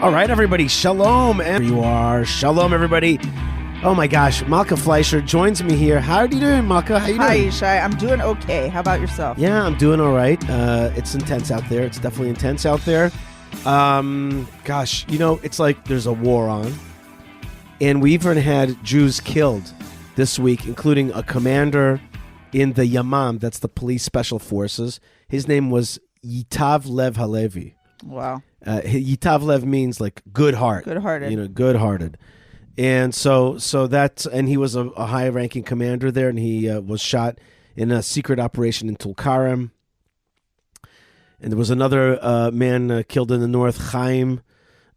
All right, everybody, shalom. And you are. Shalom, everybody. Oh, my gosh. Malkah Fleisher joins me here. How are you doing, Malkah? How you doing? Hi, Yishai. I'm doing okay. How about yourself? Yeah, I'm doing all right. It's intense out there. It's definitely intense out there. Gosh, you know, it's like there's a war on. And we even had Jews killed this week, including a commander in the Yamam, that's the police special forces. His name was Yitav Lev Halevi. Wow. Yitav Lev means like good heart. Good-hearted. You know, good-hearted. And so that's, and he was a high-ranking commander there, and he was shot in a secret operation in Tulkarem. And there was another man killed in the north, Chaim.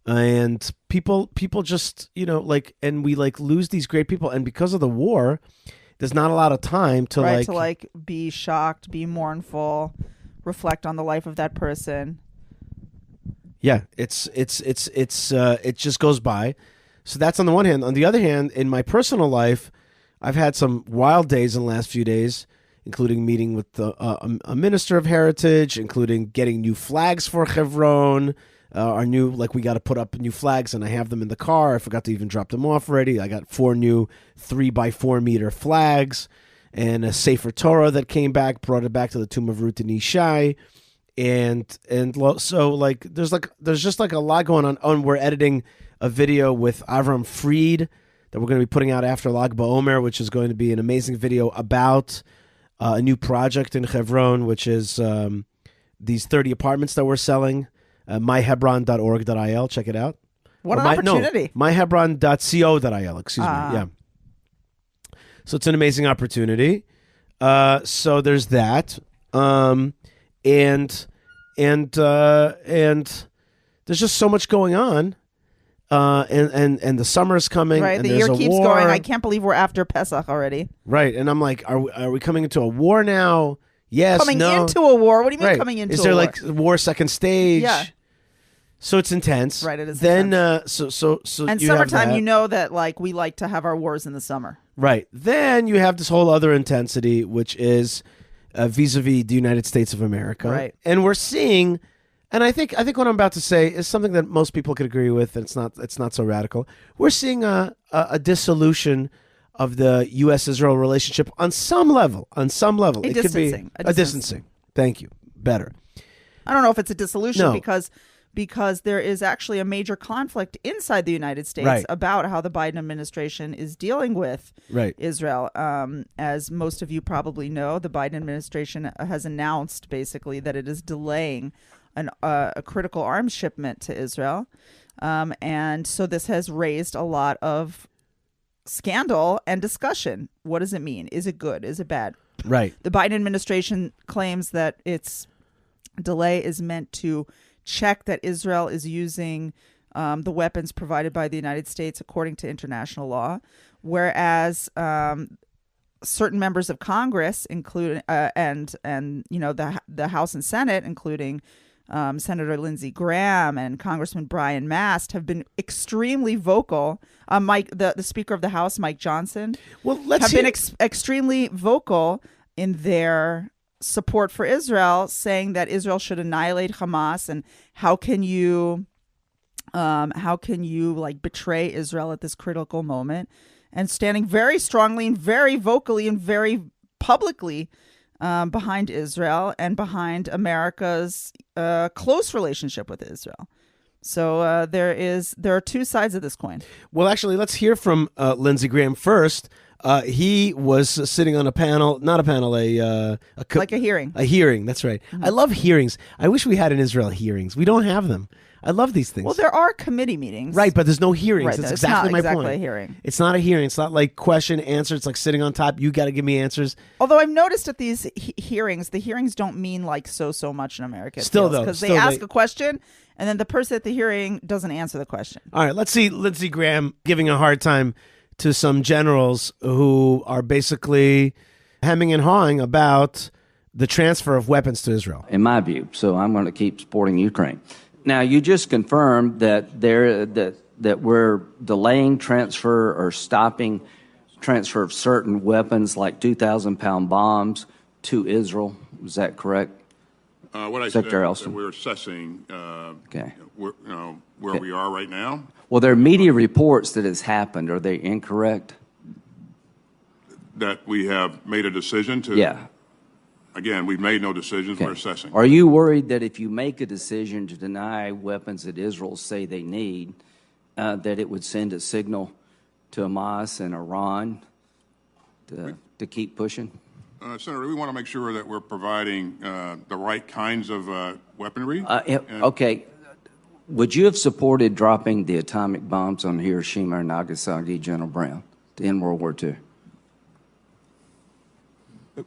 And people just, you know, like, and we like lose these great people. And because of the war, there's not a lot of time to be shocked, be mournful, reflect on the life of that person. Yeah, it just goes by. So that's on the one hand. On the other hand, in my personal life, I've had some wild days in the last few days, including meeting with a minister of heritage, including getting new flags for Hebron. We got to put up new flags, and I have them in the car. I forgot to even drop them off already. I got 4 new 3x4 meter flags and a Sefer Torah that came back, brought it back to the tomb of Ruth and Yishai. So like there's just like a lot going on. And we're editing a video with Avram Fried that we're going to be putting out after Lag BaOmer, which is going to be an amazing video about a new project in Hebron, which is these 30 apartments that we're selling. myhebron.org.il. Check it out. What an opportunity. myhebron.co.il. Excuse me. Yeah. So it's an amazing opportunity. So there's that. And there's just so much going on. And the summer's coming. Right, and the there's year a keeps war. going. I can't believe we're after Pesach already. Right, and I'm like, are we coming into a war now? Yes, coming no. into a war? What do you mean right. coming into a war? Is there like war second stage? Yeah. So it's intense. Right, it is then, intense. So and you summertime, have that. you know that like we like to have our wars in the summer. Right. Then you have this whole other intensity, which is vis-a-vis the United States of America. Right. And we're seeing, and I think what I'm about to say is something that most people could agree with, and it's not so radical. We're seeing a dissolution of the U.S.-Israel relationship on some level. It could be a distancing. Thank you. Better. I don't know if it's a dissolution No. because there is actually a major conflict inside the United States Right. about how the Biden administration is dealing with Right. Israel. As most of you probably know, the Biden administration has announced basically that it is delaying a critical arms shipment to Israel. And so this has raised a lot of scandal and discussion. What does it mean? Is it good? Is it bad? Right. The Biden administration claims that its delay is meant to check that Israel is using the weapons provided by the United States according to international law, whereas certain members of Congress, including and you know the House and Senate, including Senator Lindsey Graham and Congressman Mast, have been extremely vocal. The Speaker of the House, Mike Johnson, have been extremely vocal in their support for Israel, saying that Israel should annihilate Hamas, and how can you like betray Israel at this critical moment, and standing very strongly and very vocally and very publicly behind Israel and behind America's close relationship with Israel. So there are two sides of this coin. Well, actually, let's hear from Lindsey Graham first. He was sitting on a panel, not a panel, like a hearing. A hearing, that's right. Mm-hmm. I love hearings. I wish we had in Israel hearings. We don't have them. I love these things. Well, there are committee meetings. Right, but there's no hearings. Right, That's it's exactly not my exactly point. a hearing. It's not a hearing. It's not like question, answer. It's like sitting on top. You got to give me answers. Although I've noticed at these hearings, the hearings don't mean like so much in America. Still, though. Because they ask a question, and then the person at the hearing doesn't answer the question. All right, let's see Lindsey Graham giving a hard time to some generals who are basically hemming and hawing about the transfer of weapons to Israel. In my view, so I'm going to keep supporting Ukraine. Now, you just confirmed that that we're delaying transfer or stopping transfer of certain weapons like 2,000-pound bombs to Israel. Is that correct? What I Secretary said, Elston. we're assessing Okay. where we are right now. Well, there are media reports that has happened. Are they incorrect? That we have made a decision to. Yeah. Again, we've made no decisions. Okay. We're assessing. Are you worried that if you make a decision to deny weapons that Israel say they need, that it would send a signal to Hamas and Iran to keep pushing? Senator, we want to make sure that we're providing the right kinds of weaponry. Okay. Would you have supported dropping the atomic bombs on Hiroshima and Nagasaki, General Brown, in World War II?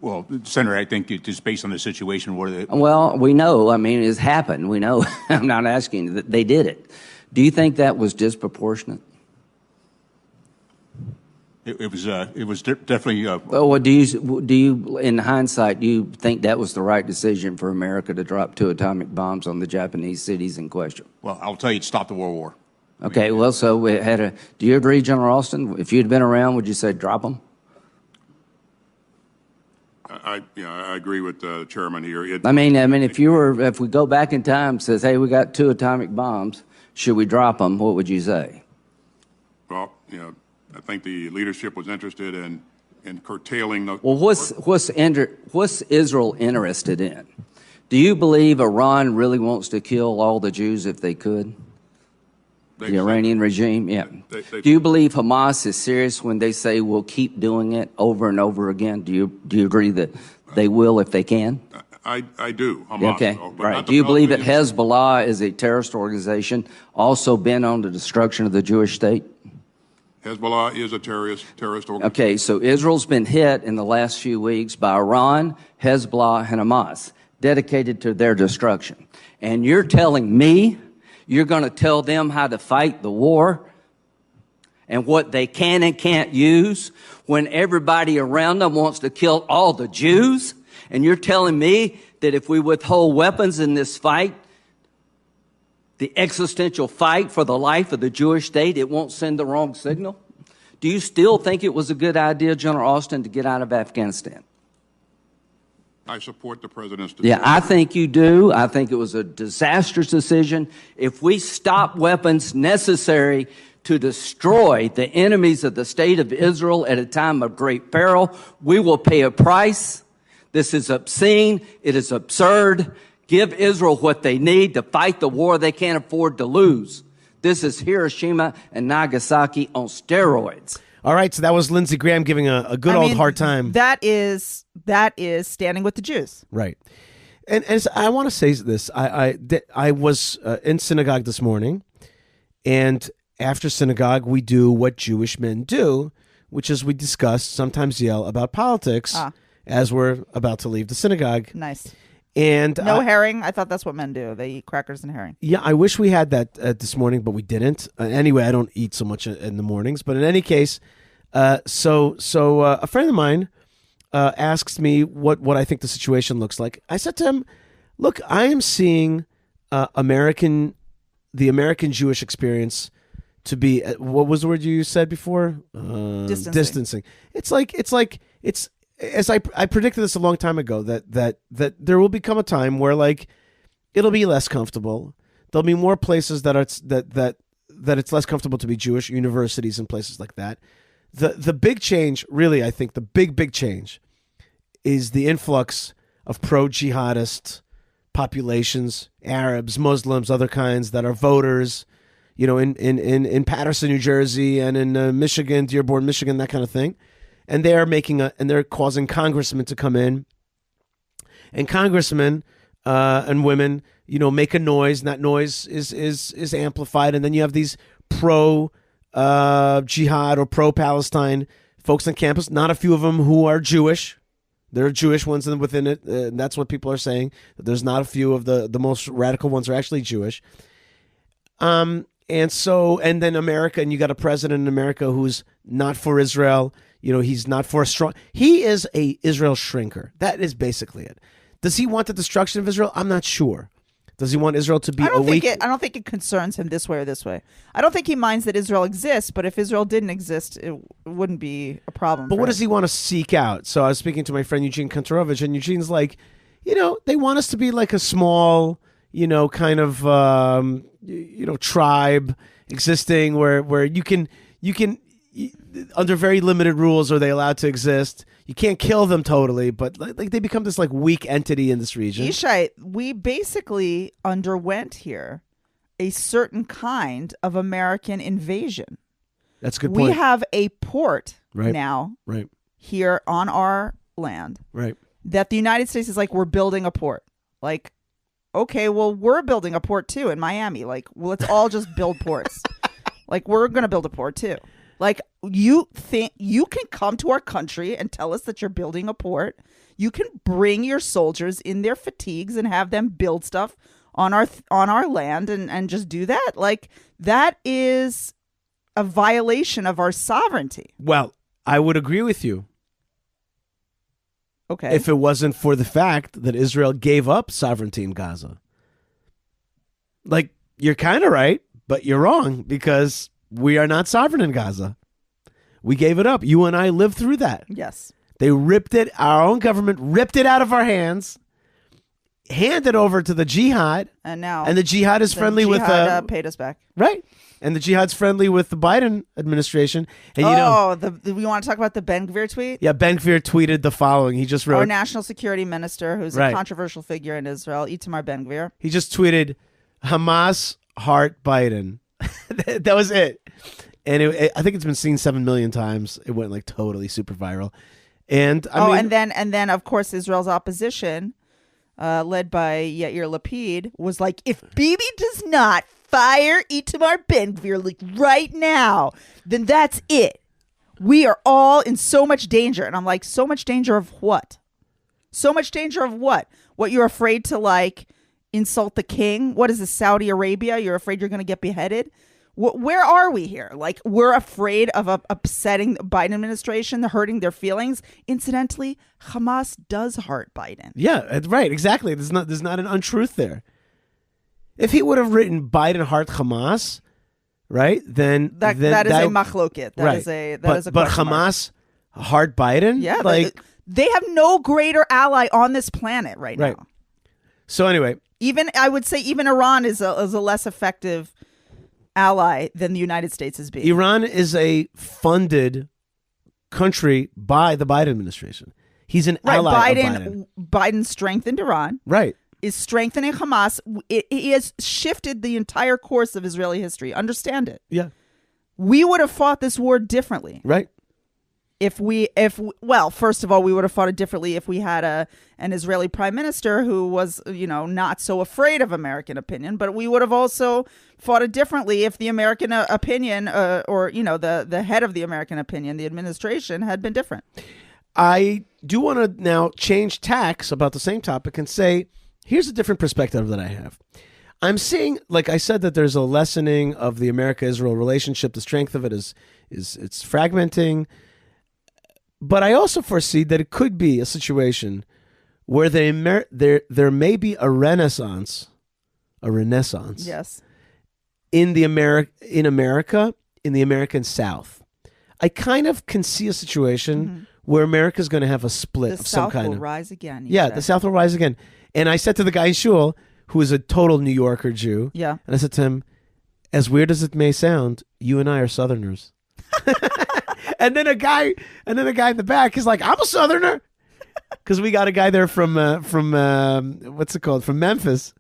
Well, Senator, I think just based on the situation where Well, we know. I mean, it's happened. We know. I'm not asking. They did it. Do you think that was disproportionate? it was definitely. Well, do you, in hindsight, do you think that was the right decision for America to drop 2 atomic bombs on the Japanese cities in question? Well, I'll tell you, it stopped the World War. Okay. Well, so we had a. Do you agree, General Austin? If you'd been around, would you say drop them? I agree with the chairman here. I mean, if we go back in time, and says, hey, we got 2 atomic bombs, should we drop them? What would you say? Well, I think the leadership was interested in curtailing the. Well, what's Israel interested in? Do you believe Iran really wants to kill all the Jews if they could? The Iranian regime, yeah. Do you believe Hamas is serious when they say we'll keep doing it over and over again? Do you agree that they will if they can? I do. Hamas, okay, but right. Do you believe that Hezbollah is a terrorist organization also bent on the destruction of the Jewish state? Hezbollah is a terrorist organization. Okay, so Israel's been hit in the last few weeks by Iran, Hezbollah, and Hamas, dedicated to their destruction. And you're telling me you're going to tell them how to fight the war and what they can and can't use when everybody around them wants to kill all the Jews? And you're telling me that if we withhold weapons in this fight, the existential fight for the life of the Jewish state, it won't send the wrong signal? Do you still think it was a good idea, General Austin, to get out of Afghanistan? I support the president's decision. Yeah, I think you do. I think it was a disastrous decision. If we stop weapons necessary to destroy the enemies of the state of Israel at a time of great peril, we will pay a price. This is obscene. It is absurd. Give Israel what they need to fight the war they can't afford to lose. This is Hiroshima and Nagasaki on steroids. All right, so that was Lindsey Graham giving a good old hard time. That is standing with the Jews. Right. And so I want to say this. I was in synagogue this morning, and after synagogue, we do what Jewish men do, which is we discuss, sometimes yell about politics as we're about to leave the synagogue. Nice. And no herring. I thought that's what men do. They eat crackers and herring. Yeah, I wish we had that this morning, but we didn't. Anyway, I don't eat so much in the mornings. But in any case, so a friend of mine asks me what I think the situation looks like. I said to him, "Look, I am seeing the American Jewish experience to be what was the word you said before? Distancing. It's as I predicted this a long time ago that there will become a time where like it'll be less comfortable. There'll be more places that it's less comfortable to be Jewish, universities and places like that. The big change, really, I think the big change is the influx of pro-jihadist populations, Arabs, Muslims, other kinds that are voters, in Patterson, New Jersey, and in Michigan, Dearborn, Michigan, that kind of thing. And they are they're causing congressmen to come in, and congressmen and women, make a noise, and that noise is amplified. And then you have these pro jihad or pro Palestine folks on campus. Not a few of them who are Jewish. There are Jewish ones within it. And that's what people are saying. That there's not a few of the most radical ones are actually Jewish. And then America, and you got a president in America who's not for Israel. He's not for a strong. He is a Israel shrinker. That is basically it. Does he want the destruction of Israel? I'm not sure. Does he want Israel to be a weak? I don't think it concerns him this way or this way. I don't think he minds that Israel exists, but if Israel didn't exist, it wouldn't be a problem. But what does he want to seek out? So I was speaking to my friend Eugene Kantarovich, and Eugene's like, they want us to be like a small, kind of, tribe existing where you can, under very limited rules are they allowed to exist. You can't kill them totally, but like they become this like weak entity in this region. Yishai, we basically underwent here a certain kind of American invasion. That's a good point. We have a port Right. now Right. here on our land Right. that the United States is like, we're building a port. Like, okay, well, we're building a port too in Miami. Like, well, let's all just build ports. Like, we're going to build a port too. Like, you think you can come to our country and tell us that you're building a port? You can bring your soldiers in their fatigues and have them build stuff on our land and just do that? Like, that is a violation of our sovereignty. Well, I would agree with you. Okay. If it wasn't for the fact that Israel gave up sovereignty in Gaza. Like, you're kind of right, but you're wrong because we are not sovereign in Gaza. We gave it up. You and I lived through that. Yes. They ripped it, our own government ripped it out of our hands, handed over to the jihad. And now. And the jihad is friendly with... paid us back. Right. And the jihad's friendly with the Biden administration. And we want to talk about the Ben Gvir tweet? Yeah, Ben Gvir tweeted the following. He just wrote... Our national security minister, who's Right. a controversial figure in Israel, Itamar Ben Gvir. He just tweeted, Hamas heart Biden. That was it. And I think it's been seen 7 million times. It went like totally super viral. And I mean, and then of course Israel's opposition, led by Yair Lapid, was like, if Bibi does not fire Itamar Ben Gvir like right now, then that's it. We are all in so much danger. And I'm like, so much danger of what? So much danger of what? What, you're afraid to like insult the king? What is this, Saudi Arabia? You're afraid you're going to get beheaded? Where are we here? Like, we're afraid of upsetting the Biden administration, hurting their feelings. Incidentally, Hamas does hurt Biden. Yeah, right, exactly. There's not an untruth there. If he would have written Biden heart Hamas, right, then that is a machloket. That is a but Hamas heart Biden, yeah, like they have no greater ally on this planet right now. So anyway, I would say even Iran is a less effective ally than the United States is being. Iran is a funded country by the Biden administration. He's an ally of Biden. Biden strengthened Iran. Right. Is strengthening Hamas. He has shifted the entire course of Israeli history. Understand it. Yeah. We would have fought this war differently. Right. Well, first of all, we would have fought it differently if we had an Israeli prime minister who was, not so afraid of American opinion. But we would have also fought it differently if the American opinion, or the head of the American opinion, the administration, had been different. I do want to now change tacks about the same topic and say, here's a different perspective that I have. I'm seeing, like I said, that there's a lessening of the America-Israel relationship. The strength of it is it's fragmenting. But I also foresee that it could be a situation where there may be a renaissance. Yes. In America, in the American South. I kind of can see a situation where America's going to have a split of some kind. The South will rise again. Yeah, the South will rise again. And I said to the guy in shul, who is a total New Yorker Jew, yeah, and I said to him, as weird as it may sound, you and I are Southerners. And then a guy in the back is like, I'm a Southerner, because we got a guy there from what's it called, from Memphis.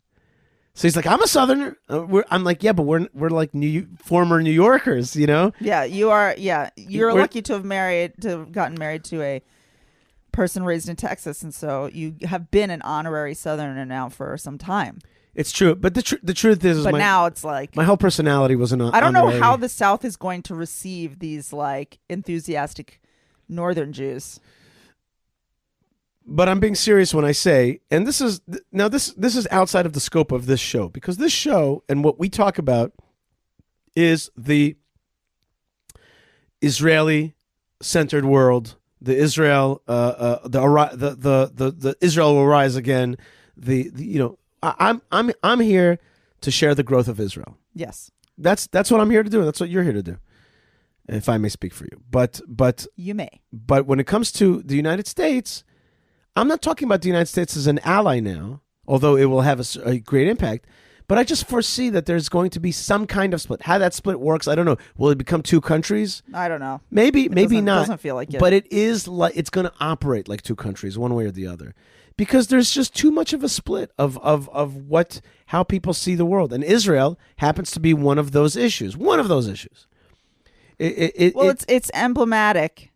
So he's like, I'm a Southerner. I'm like, yeah, but we're like former New Yorkers, Yeah, you are. Yeah, you're lucky to have gotten married to a person raised in Texas, and so you have been an honorary Southerner now for some time. It's true, but the truth is, but now it's like my whole personality was an. I don't know how the South is going to receive these like enthusiastic Northern Jews. But I'm being serious when I say, and this is outside of the scope of this show, because this show and what we talk about is the Israeli-centered world, the Israel, the Israel will rise again. I'm here to share the growth of Israel. Yes, that's what I'm here to do. That's what you're here to do, if I may speak for you. But you may. But when it comes to the United States, I'm not talking about the United States as an ally now, although it will have a great impact. But I just foresee that there's going to be some kind of split. How that split works, I don't know. Will it become two countries? I don't know. Maybe not. It doesn't feel like it. But it is like it's going to operate like two countries, one way or the other, because there's just too much of a split of how people see the world, and Israel happens to be one of those issues. One of those issues. It's emblematic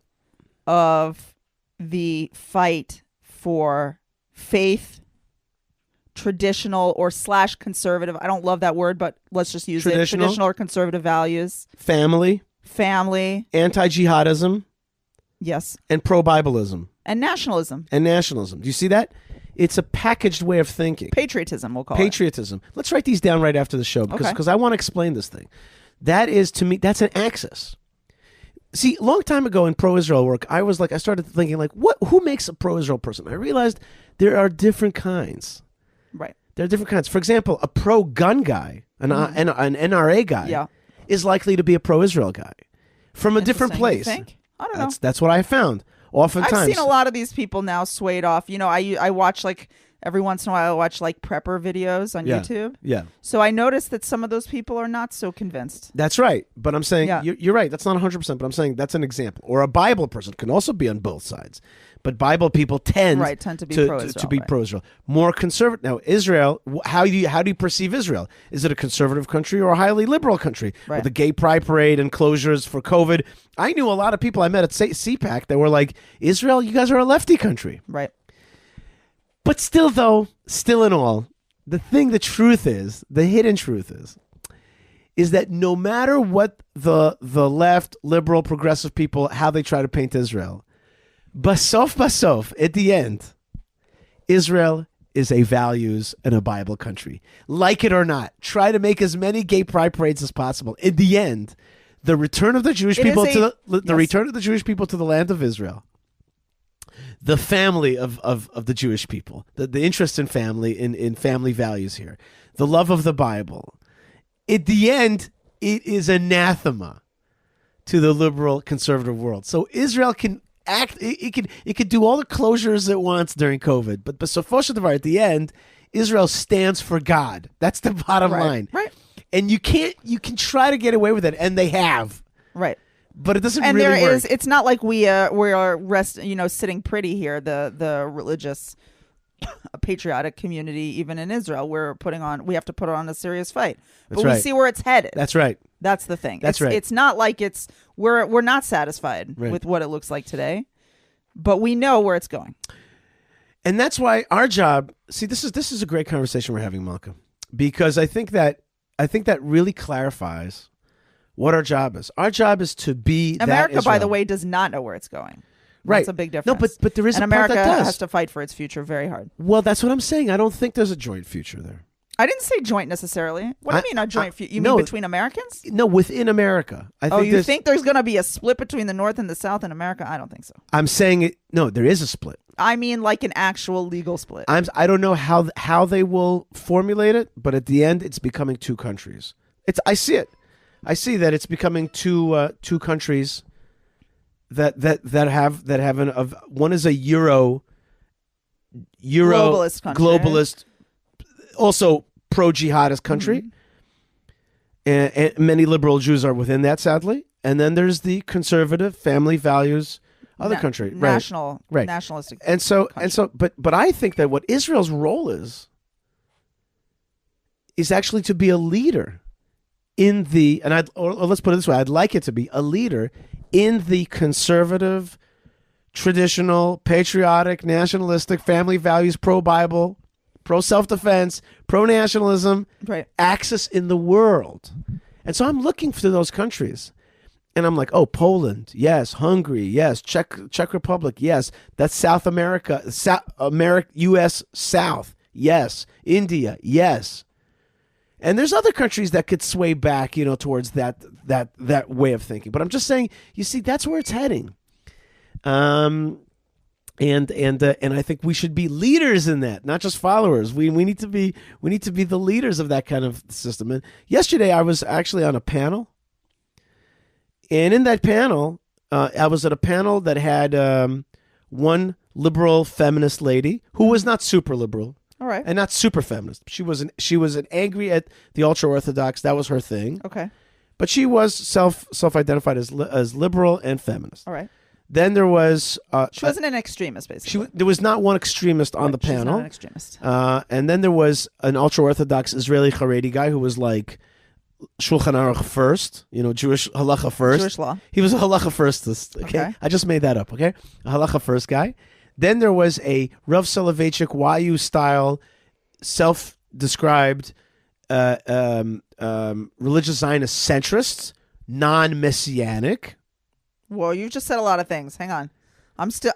of the fight for faith, traditional or / conservative. I don't love that word, but let's just use it. Traditional or conservative values. Family. Anti-jihadism. Yes. And pro-Bibleism. And nationalism. Do you see that? It's a packaged way of thinking. Patriotism, we'll call Patriotism. Let's write these down right after the show because I want to explain this thing. That is, to me, that's an axis. See, a long time ago in pro-Israel work, I started thinking, like, who makes a pro-Israel person? I realized there are different kinds. Right. There are different kinds. For example, a pro-gun guy, an NRA guy, is likely to be a pro-Israel guy from a different place. You think? I don't know. That's what I found. Oftentimes, I've seen a lot of these people now swayed off. You know, I watch every once in a while I watch prepper videos on YouTube. Yeah. So I noticed that some of those people are not so convinced. That's right. But I'm saying you're right. That's not 100%. But I'm saying that's an example. Or a Bible person can also be on both sides. But Bible people tend to be pro-Israel. To be pro-Israel. More conservative. Now, Israel, how do you perceive Israel? Is it a conservative country or a highly liberal country? Right. With the gay pride parade and closures for COVID. I knew a lot of people I met at CPAC that were like, Israel, you guys are a lefty country. Right. But still in all, the hidden truth is that no matter what the left, liberal, progressive people, how they try to paint Israel, basof, at the end, Israel is a values and a Bible country. Like it or not, try to make as many gay pride parades as possible. In the end, the return of the Jewish people return of the Jewish people to the land of Israel, the family of the Jewish people, the interest in family, in family values here, the love of the Bible. At the end, it is anathema to the liberal conservative world. So Israel can act, it could do all the closures it wants during COVID, but at the end, Israel stands for God. That's the bottom line. Right. And you can try to get away with it, and they have. Right. But it doesn't and really work. It's not like we are sitting pretty here. The religious, patriotic community, even in Israel, we have to put on a serious fight. But we see where it's headed. That's right. That's the thing. That's right. It's not like we're not satisfied with what it looks like today, but we know where it's going. And that's why our job. See, this is a great conversation we're having, Malkah, because I think that really clarifies what our job is. Our job is to be America, that Israel. by the way, does not know where it's going. Right. That's a big difference. No, but there is and a part America that does. has to fight for its future very hard. Well, that's what I'm saying. I don't think there's a joint future there. I didn't say joint necessarily. What do you mean a joint future? You mean between Americans? No, within America. You think there's going to be a split between the North and the South in America? I don't think so. I'm saying there is a split. I mean like an actual legal split. I don't know how they will formulate it, but at the end, it's becoming two countries. I see it. I see that it's becoming two countries that have one is a Euro globalist country, globalist, also pro-jihadist country, and many liberal Jews are within that, sadly. And then there's the conservative family values other country, nationalistic, but I think that what Israel's role is actually to be a leader in the, and let's put it this way, I'd like it to be a leader in the conservative, traditional, patriotic, nationalistic, family values, pro-Bible, pro-self-defense, pro-nationalism axis in the world. And so I'm looking for those countries. And I'm like, oh, Poland, yes. Hungary, yes. Czech Republic, yes. That's South America, U.S. South, yes. India, yes. And there's other countries that could sway back, towards that way of thinking. But I'm just saying, you see, that's where it's heading. And I think we should be leaders in that, not just followers. We need to be the leaders of that kind of system. And yesterday I was actually on a panel, and in that panel, I was at a panel that had one liberal feminist lady who was not super liberal. All right. And not super feminist. She was an angry at the ultra orthodox. That was her thing. Okay. But she was self-identified as liberal and feminist. All right. Then there was she wasn't an extremist, basically. there was not one extremist on the panel. She's not an extremist. And then there was an ultra orthodox Israeli Haredi guy who was like Shulchan Aruch first, Jewish halacha first. Jewish law. He was a halacha firstist. Okay? I just made that up. Okay, a halacha first guy. Then there was a Rav Soloveitchik YU style, self-described religious Zionist centrist, non-messianic. Whoa, you've just said a lot of things. Hang on.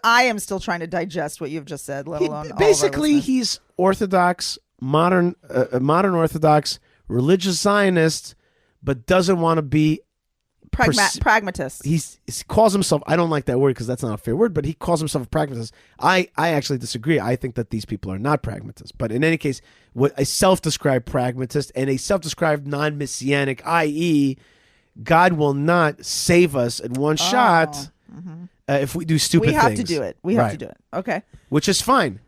I am still trying to digest what you've just said, let alone Basically, he's Orthodox, modern Orthodox, religious Zionist, but doesn't want to be pragmatist. He calls himself, I don't like that word because that's not a fair word, but he calls himself a pragmatist. I actually disagree. I think that these people are not pragmatists. But in any case, a self-described pragmatist and a self-described non-messianic, i.e., God will not save us in one shot if we do stupid things. We have to do it. We have to do it. Okay. Which is fine.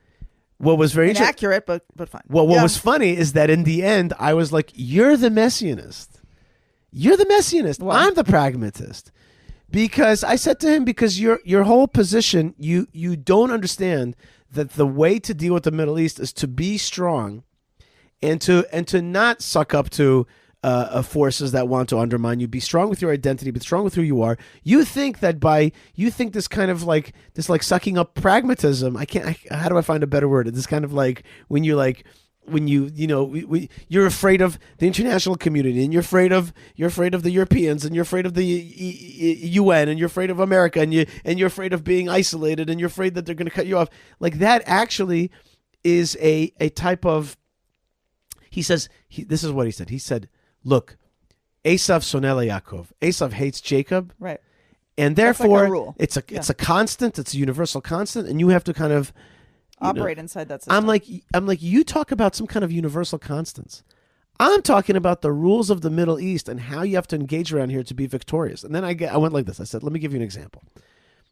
What was very inaccurate, but fine. Well, what was funny is that in the end, I was like, you're the messianist. You're the messianist. What? I'm the pragmatist. Because I said to him, because your whole position, you don't understand that the way to deal with the Middle East is to be strong and to not suck up to forces that want to undermine you. Be strong with your identity, be strong with who you are. You think that this kind of like this like sucking up pragmatism. How do I find a better word? This kind of like when you're afraid of the international community, and you're afraid of the Europeans, and you're afraid of the UN, and you're afraid of America, and you're afraid of being isolated, and you're afraid that they're going to cut you off. Like that actually is a type of. He says this is what he said. He said, "Look, Esav sonele Yaakov. Esav hates Jacob, right? And therefore, like a rule. it's a constant. It's a universal constant, and you have to kind of." Operate inside that system. I'm like, you talk about some kind of universal constants. I'm talking about the rules of the Middle East and how you have to engage around here to be victorious. And then I went like this. I said, let me give you an example.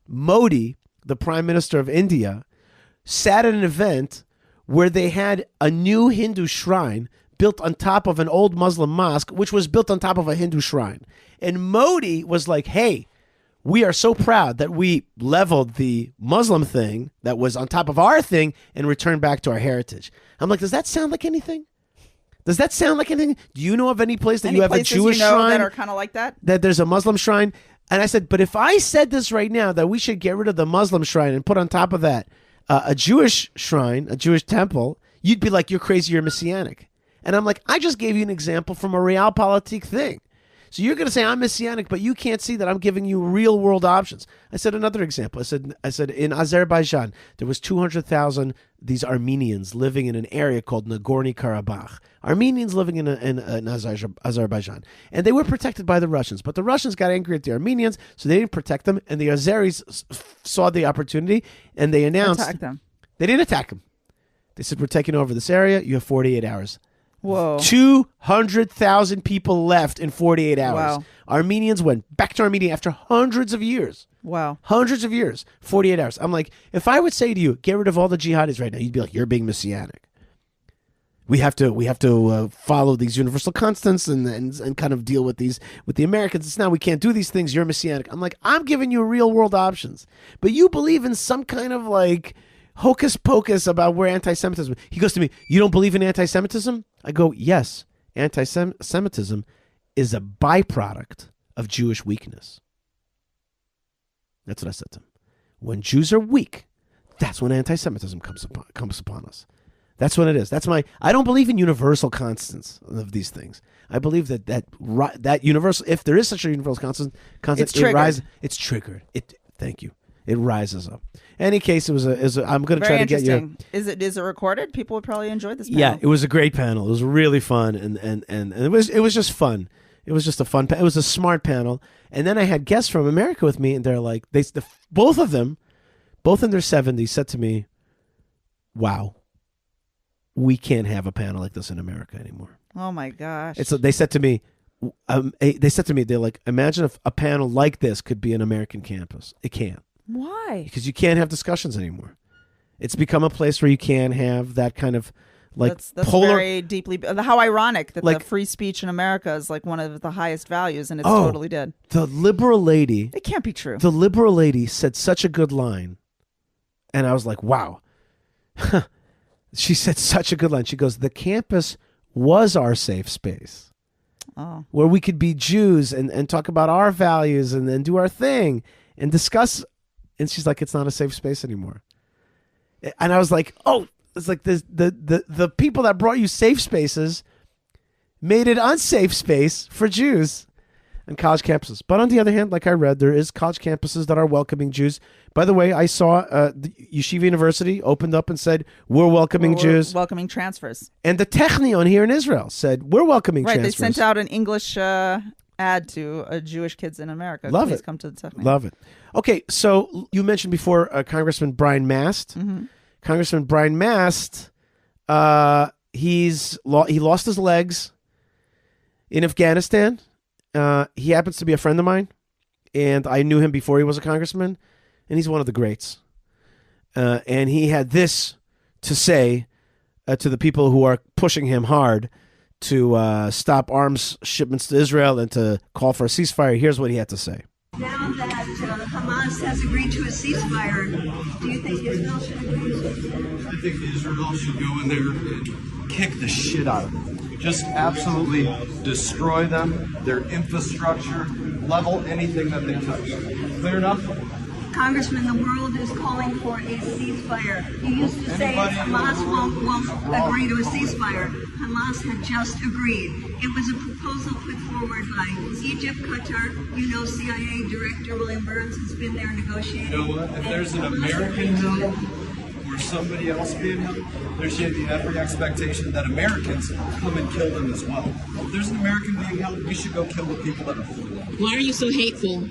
Modi, the Prime Minister of India, sat at an event where they had a new Hindu shrine built on top of an old Muslim mosque, which was built on top of a Hindu shrine. And Modi was like, hey, we are so proud that we leveled the Muslim thing that was on top of our thing and returned back to our heritage. I'm like, does that sound like anything? Does that sound like anything? Do you know of any place that you have a Jewish shrine that are kind of like that? That there's a Muslim shrine? And I said, but if I said this right now, that we should get rid of the Muslim shrine and put on top of that a Jewish shrine, a Jewish temple, you'd be like, you're crazy, you're messianic. And I'm like, I just gave you an example from a realpolitik thing. So you're going to say I'm messianic, but you can't see that I'm giving you real world options. I said another example. I said in Azerbaijan, there was 200,000 these Armenians living in an area called Nagorno-Karabakh. Armenians living in Azerbaijan. And they were protected by the Russians. But the Russians got angry at the Armenians, so they didn't protect them. And the Azeris saw the opportunity, and they announced... Attack them. They didn't attack them. They said, we're taking over this area. You have 48 hours. Whoa. 200,000 people left in 48 hours. Wow. Armenians went back to Armenia after hundreds of years. Wow. Hundreds of years. 48 hours. I'm like, if I would say to you, get rid of all the jihadis right now, you'd be like, you're being messianic. We have to follow these universal constants and kind of deal with the Americans. It's now we can't do these things. You're messianic. I'm like, I'm giving you real world options. But you believe in some kind of like hocus pocus about where anti-Semitism. He goes to me, you don't believe in anti-Semitism? I go, yes, anti-Semitism is a byproduct of Jewish weakness. That's what I said to him. When Jews are weak, that's when anti-Semitism comes upon us. That's what it is. I don't believe in universal constants of these things. I believe that universal, if there is such a universal constant, it's triggered. It's triggered. Thank you. It rises up. In any case, I'm going to try to get you. Is it recorded? People would probably enjoy this panel. Yeah, it was a great panel. It was really fun, and it was just fun. It was just a fun. It was a smart panel. And then I had guests from America with me, and they're like, both of them, both in their 70s, said to me, "Wow, we can't have a panel like this in America anymore." Oh my gosh! They said to me, they're like, imagine if a panel like this could be an American campus. It can't. Why? Because you can't have discussions anymore. It's become a place where you can have that kind of like that's polar. very deeply. How ironic that Like- the free speech in America is like one of the highest values, and it's totally dead. The liberal lady. It can't be true. The liberal lady said such a good line, and I was like, wow. She said such a good line. She goes, "The campus was our safe space." Where we could be Jews and talk about our values and then do our thing and discuss. And she's like, it's not a safe space anymore. And I was like, oh, it's like the people that brought you safe spaces made it unsafe space for Jews and college campuses. But on the other hand, like I read, there is college campuses that are welcoming Jews. By the way, I saw the Yeshiva University opened up and said, we're welcoming Jews. Welcoming transfers. And the Technion here in Israel said, we're welcoming transfers. Right, they sent out an English ad to Jewish kids in America. Love Please it. come to the Technion. Love it. Okay, so you mentioned before Congressman Brian Mast. Mm-hmm. Congressman Brian Mast, he lost his legs in Afghanistan. He happens to be a friend of mine, and I knew him before he was a congressman, and he's one of the greats. And he had this to say to the people who are pushing him hard to stop arms shipments to Israel and to call for a ceasefire. Here's what he had to say. Now that Hamas has agreed to a ceasefire, do you think Israel should agree? I think Israel should go in there and kick the shit out of them. Just absolutely destroy them, their infrastructure, level anything that they touch. Clear enough? Congressman, the world is calling for a ceasefire. You used to say Hamas won't agree to a ceasefire. Hamas had just agreed. It was a proposal put forward by Egypt, Qatar. You know, CIA Director William Burns has been there negotiating. You know what? If there's an American held or somebody else being held, there should be every expectation that Americans come and kill them as well. If there's an American being held, we should go kill the people that are holding them. Why are you so hateful?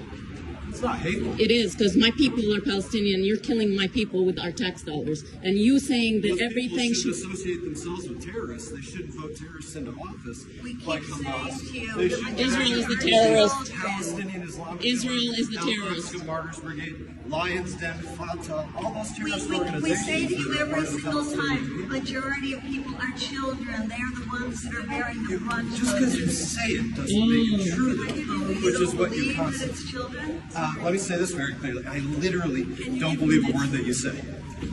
It's not hateful. It is, because my people are Palestinian. You're killing my people with our tax dollars. And you saying that Those everything people should associate themselves with terrorists. They shouldn't vote terrorists into office We keep like saying Hamas. to you, They the should Israel is the majority terrorist. of Palestinian Islamic Israel is the Al-Quds terrorist. Martyrs Brigade, Lions Den, Fatah, all those terrorist We organizations. say to you that are every part of the single Palestinian time, majority of people are children. They are the ones that are bearing the brunt. Just because you say it doesn't make it true, though, which is what you believe that constantly. it's children? Let me say this very clearly. I literally don't believe a word that you say.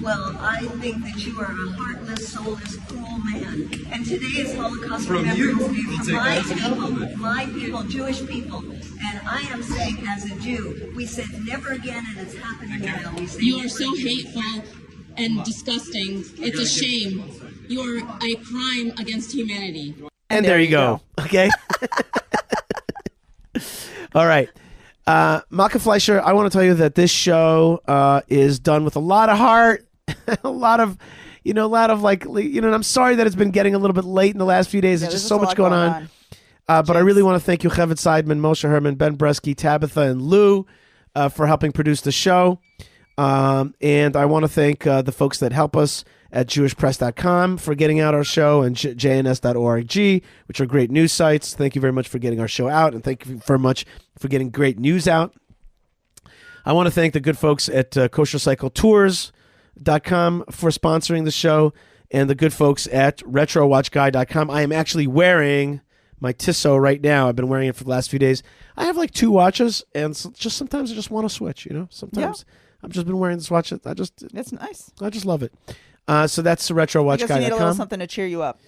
Well, I think that you are a heartless, soulless, cruel man. And today is Holocaust From you, Remembrance Day I'll for take my that as a people, compliment. Jewish people. And I am saying, as a Jew, we said never again, and it's happening now. We say You are never so again. hateful and disgusting. It's a shame. You are a crime against humanity. And there you go. Okay. All right. Malkah Fleisher, I want to tell you that this show is done with a lot of heart, a lot of like, and I'm sorry that it's been getting a little bit late in the last few days. There's just so much going on. But I really want to thank you, Chevet Seidman, Moshe Herman, Ben Bresky, Tabitha, and Lou for helping produce the show. And I want to thank the folks that help us at jewishpress.com for getting out our show, and jns.org, which are great news sites. Thank you very much for getting our show out, and thank you very much for getting great news out. I want to thank the good folks at koshercycletours.com for sponsoring the show, and the good folks at retrowatchguy.com. I am actually wearing my Tissot right now. I've been wearing it for the last few days. I have like 2 watches, and just sometimes I just want to switch, Sometimes I've just been wearing this watch. It's nice. I just love it. So that's I guess you need a little retrowatchguy.com. something to cheer you up.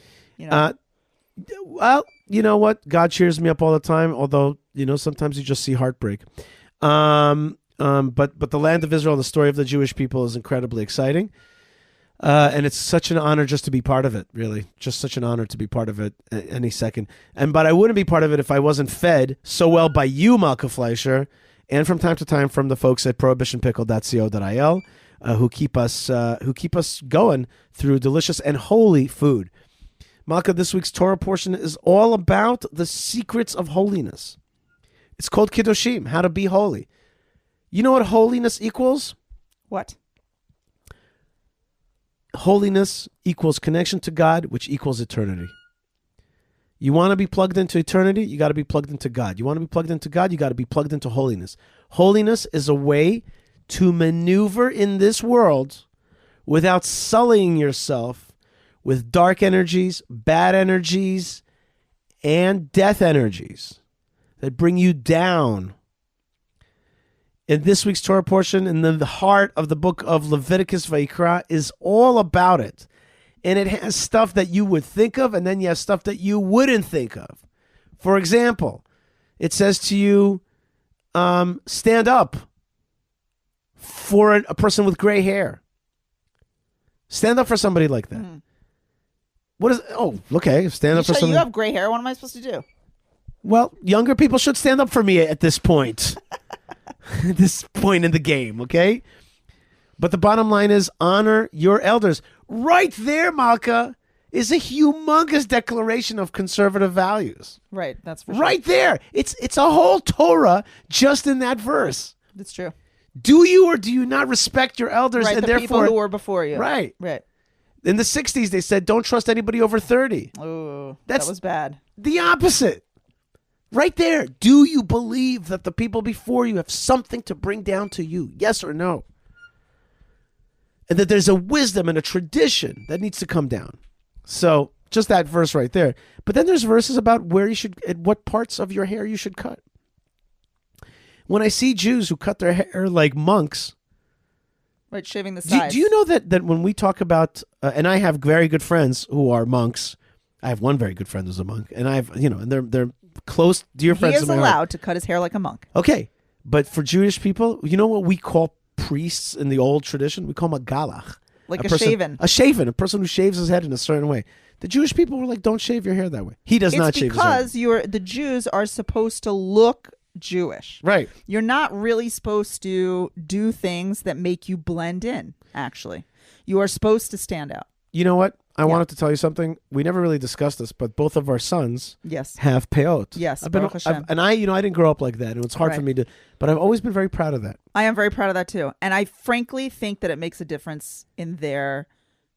Well, you know what? God cheers me up all the time, although, sometimes you just see heartbreak. But the land of Israel, the story of the Jewish people is incredibly exciting. And it's such an honor just to be part of it, really. Just such an honor to be part of it any second. But I wouldn't be part of it if I wasn't fed so well by you, Malkah Fleisher, and from time to time from the folks at prohibitionpickle.co.il, who keep us going through delicious and holy food. Malkah, this week's Torah portion is all about the secrets of holiness. It's called Kedoshim, how to be holy. You know what holiness equals? What? Holiness equals connection to God, which equals eternity. You want to be plugged into eternity, you got to be plugged into God. You want to be plugged into God, you got to be plugged into holiness. Holiness is a way to maneuver in this world without sullying yourself with dark energies, bad energies, and death energies that bring you down. In this week's Torah portion, in the heart of the book of Leviticus Vayikra, is all about it. And it has stuff that you would think of, and then you have stuff that you wouldn't think of. For example, it says to you, stand up for a person with gray hair. Stand up for somebody like that. What is? Oh, okay. Stand up for somebody. You have gray hair. What am I supposed to do? Well, younger people should stand up for me at this point. At this point in the game, okay? But the bottom line is honor your elders. Right there, Malkah, is a humongous declaration of conservative values. Right, that's for sure. Right there. It's a whole Torah just in that verse. That's true. Do you or do you not respect your elders? Right, and the therefore, people who were before you. Right. Right. In the 60s, they said, don't trust anybody over 30. Oh, that was bad. The opposite. Right there. Do you believe that the people before you have something to bring down to you? Yes or no? And that there's a wisdom and a tradition that needs to come down. So just that verse right there. But then there's verses about where you should, and what parts of your hair you should cut. When I see Jews who cut their hair like monks. Right, shaving the sides. Do you know that when we talk about, and I have very good friends who are monks. I have one very good friend who's a monk. And I have, and they're close, dear friends of He is mine. allowed to cut his hair like a monk. Okay. But for Jewish people, you know what we call priests in the old tradition? We call them a galach. Like a person, shaven. A shaven, a person who shaves his head in a certain way. The Jewish people were like, don't shave your hair that way. He does not shave his hair. It's because the Jews are supposed to look Jewish. Right. You're not really supposed to do things that make you blend in, actually. You are supposed to stand out. You know what? I wanted to tell you something. We never really discussed this, but both of our sons have peot. Yes, Baruch Hashem. And I didn't grow up like that, and it's hard for me to, but I've always been very proud of that. I am very proud of that too. And I frankly think that it makes a difference in their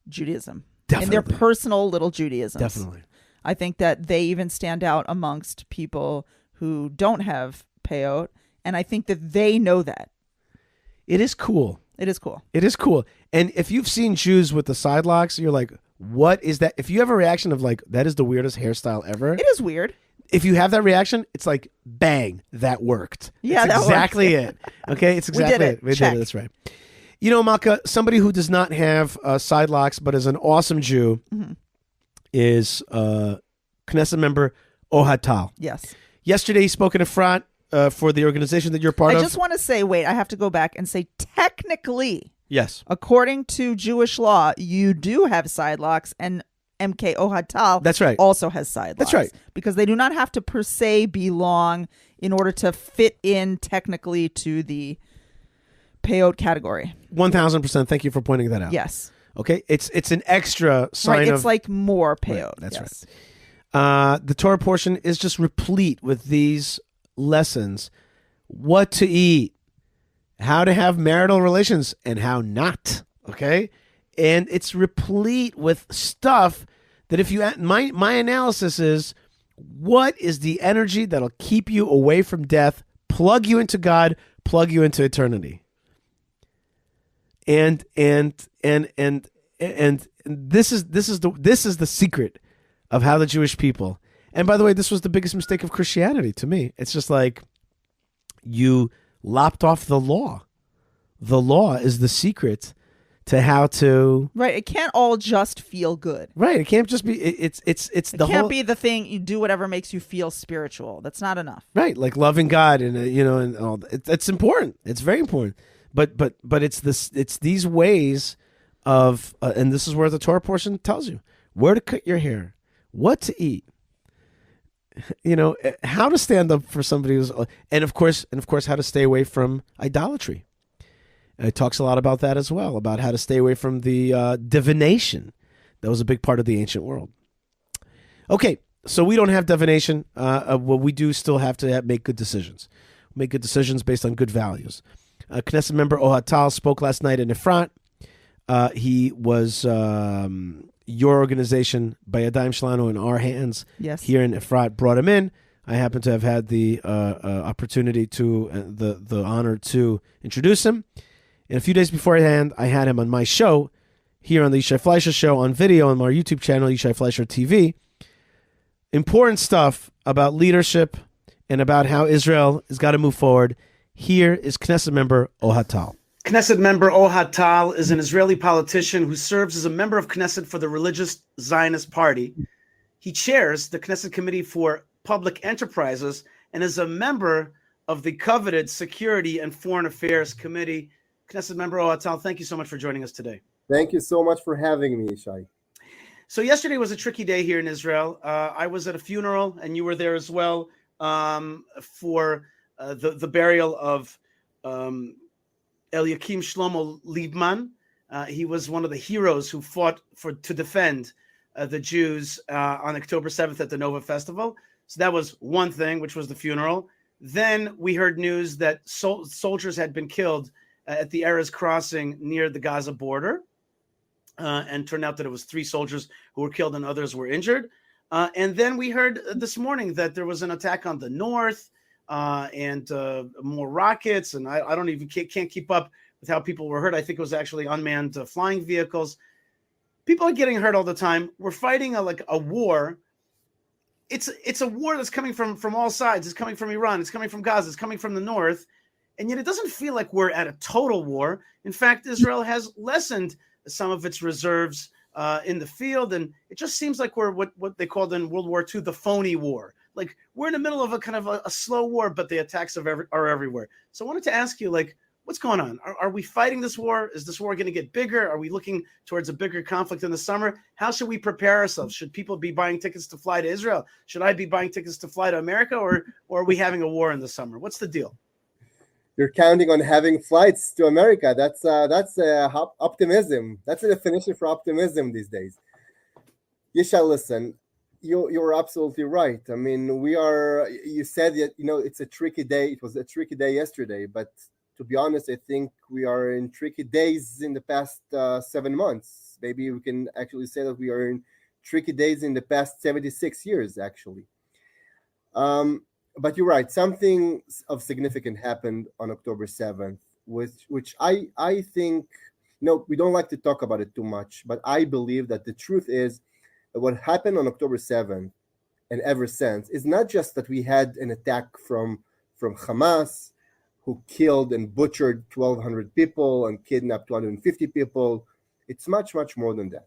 Judaism. Definitely. In their personal little Judaisms. Definitely. I think that they even stand out amongst people who don't have peot, and I think that they know that. It is cool. It is cool. It is cool. And if you've seen Jews with the side locks, you're like, what is that? If you have a reaction of like, that is the weirdest hairstyle ever. It is weird. If you have that reaction, it's like, bang, that worked. Yeah, that's exactly it. Okay, it's exactly it. We Check. did it. That's right. You know, Malkah, somebody who does not have side locks but is an awesome Jew is Knesset Member Ohad Tal. Yes. Yesterday he spoke in Efrat for the organization that you're part of. I just want to say, wait, I have to go back and say technically, yes, according to Jewish law, you do have side locks, and MK Ohad Tal that's right. also has side locks. That's right. Because they do not have to per se be long in order to fit in technically to the peot category. 1,000%. Thank you for pointing that out. Yes. Okay, it's an extra sign right, of... It's like more peot. Right, that's right. The Torah portion is just replete with these lessons. What to eat, how to have marital relations, and how not. Okay? And it's replete with stuff that if you... My analysis is, what is the energy that'll keep you away from death, plug you into God, plug you into eternity? And this is the secret of how the Jewish people. And by the way, this was the biggest mistake of Christianity to me. It's just like you lopped off the law. The law is the secret to how to. Right. It can't all just feel good. Right. It can't just be. It can't be the thing you do whatever makes you feel spiritual. That's not enough. Right. Like loving God and and all. It's important. It's very important. But it's this. It's these ways of, and this is where the Torah portion tells you where to cut your hair, what to eat, how to stand up for somebody who's, and of course, how to stay away from idolatry. It talks a lot about that as well, about how to stay away from the divination. That was a big part of the ancient world. Okay, so we don't have divination. Well, we do still have to make good decisions. Make good decisions based on good values. Knesset Member Ohad Tal spoke last night in Efrat. He was your organization, Bayadayim Shalanu, in our hands. Yes. Here in Efrat, brought him in. I happen to have had the opportunity to, the honor to introduce him. And a few days beforehand, I had him on my show here on the Yishai Fleisher Show on video on our YouTube channel, Yishai Fleisher TV. Important stuff about leadership and about how Israel has got to move forward. Here is Knesset Member Ohad Tal. Knesset Member Ohad Tal is an Israeli politician who serves as a member of Knesset for the Religious Zionist Party. He chairs the Knesset Committee for Public Enterprises and is a member of the coveted Security and Foreign Affairs Committee. Knesset Member Ohad Tal, thank you so much for joining us today. Thank you so much for having me, Yishai. So yesterday was a tricky day here in Israel. I was at a funeral, and you were there as well, for the burial of Eliakim Shlomo Liebman. He was one of the heroes who fought to defend the Jews on October 7th at the Nova Festival. So that was one thing, which was the funeral. Then we heard news that soldiers had been killed at the Erez crossing near the Gaza border. And turned out that it was 3 soldiers who were killed and others were injured. And then we heard this morning that there was an attack on the north and more rockets. And I don't even can't keep up with how people were hurt. I think it was actually unmanned flying vehicles. People are getting hurt all the time. We're fighting a war. It's a war that's coming from all sides. It's coming from Iran. It's coming from Gaza. It's coming from the north. And yet it doesn't feel like we're at a total war. In fact, Israel has lessened some of its reserves in the field, and it just seems like we're what they called in World War II the phony war. Like we're in the middle of a kind of a slow war, but the attacks are everywhere. So I wanted to ask you, what's going on? Are we fighting this war? Is this war going to get bigger? Are we looking towards a bigger conflict in the summer? How should we prepare ourselves? Should people be buying tickets to fly to Israel? Should I be buying tickets to fly to America, or are we having a war in the summer? What's the deal? You're counting on having flights to America. That's optimism. That's a definition for optimism these days. Yishai, listen, you're absolutely right. I mean, you said that, it's a tricky day. It was a tricky day yesterday, but to be honest, I think we are in tricky days in the past 7 months. Maybe we can actually say that we are in tricky days in the past 76 years, actually. But you're right. Something of significance happened on October 7th, which I think, we don't like to talk about it too much, but I believe that the truth is that what happened on October 7th and ever since is not just that we had an attack from Hamas, who killed and butchered 1,200 people and kidnapped 250 people. It's much, much more than that.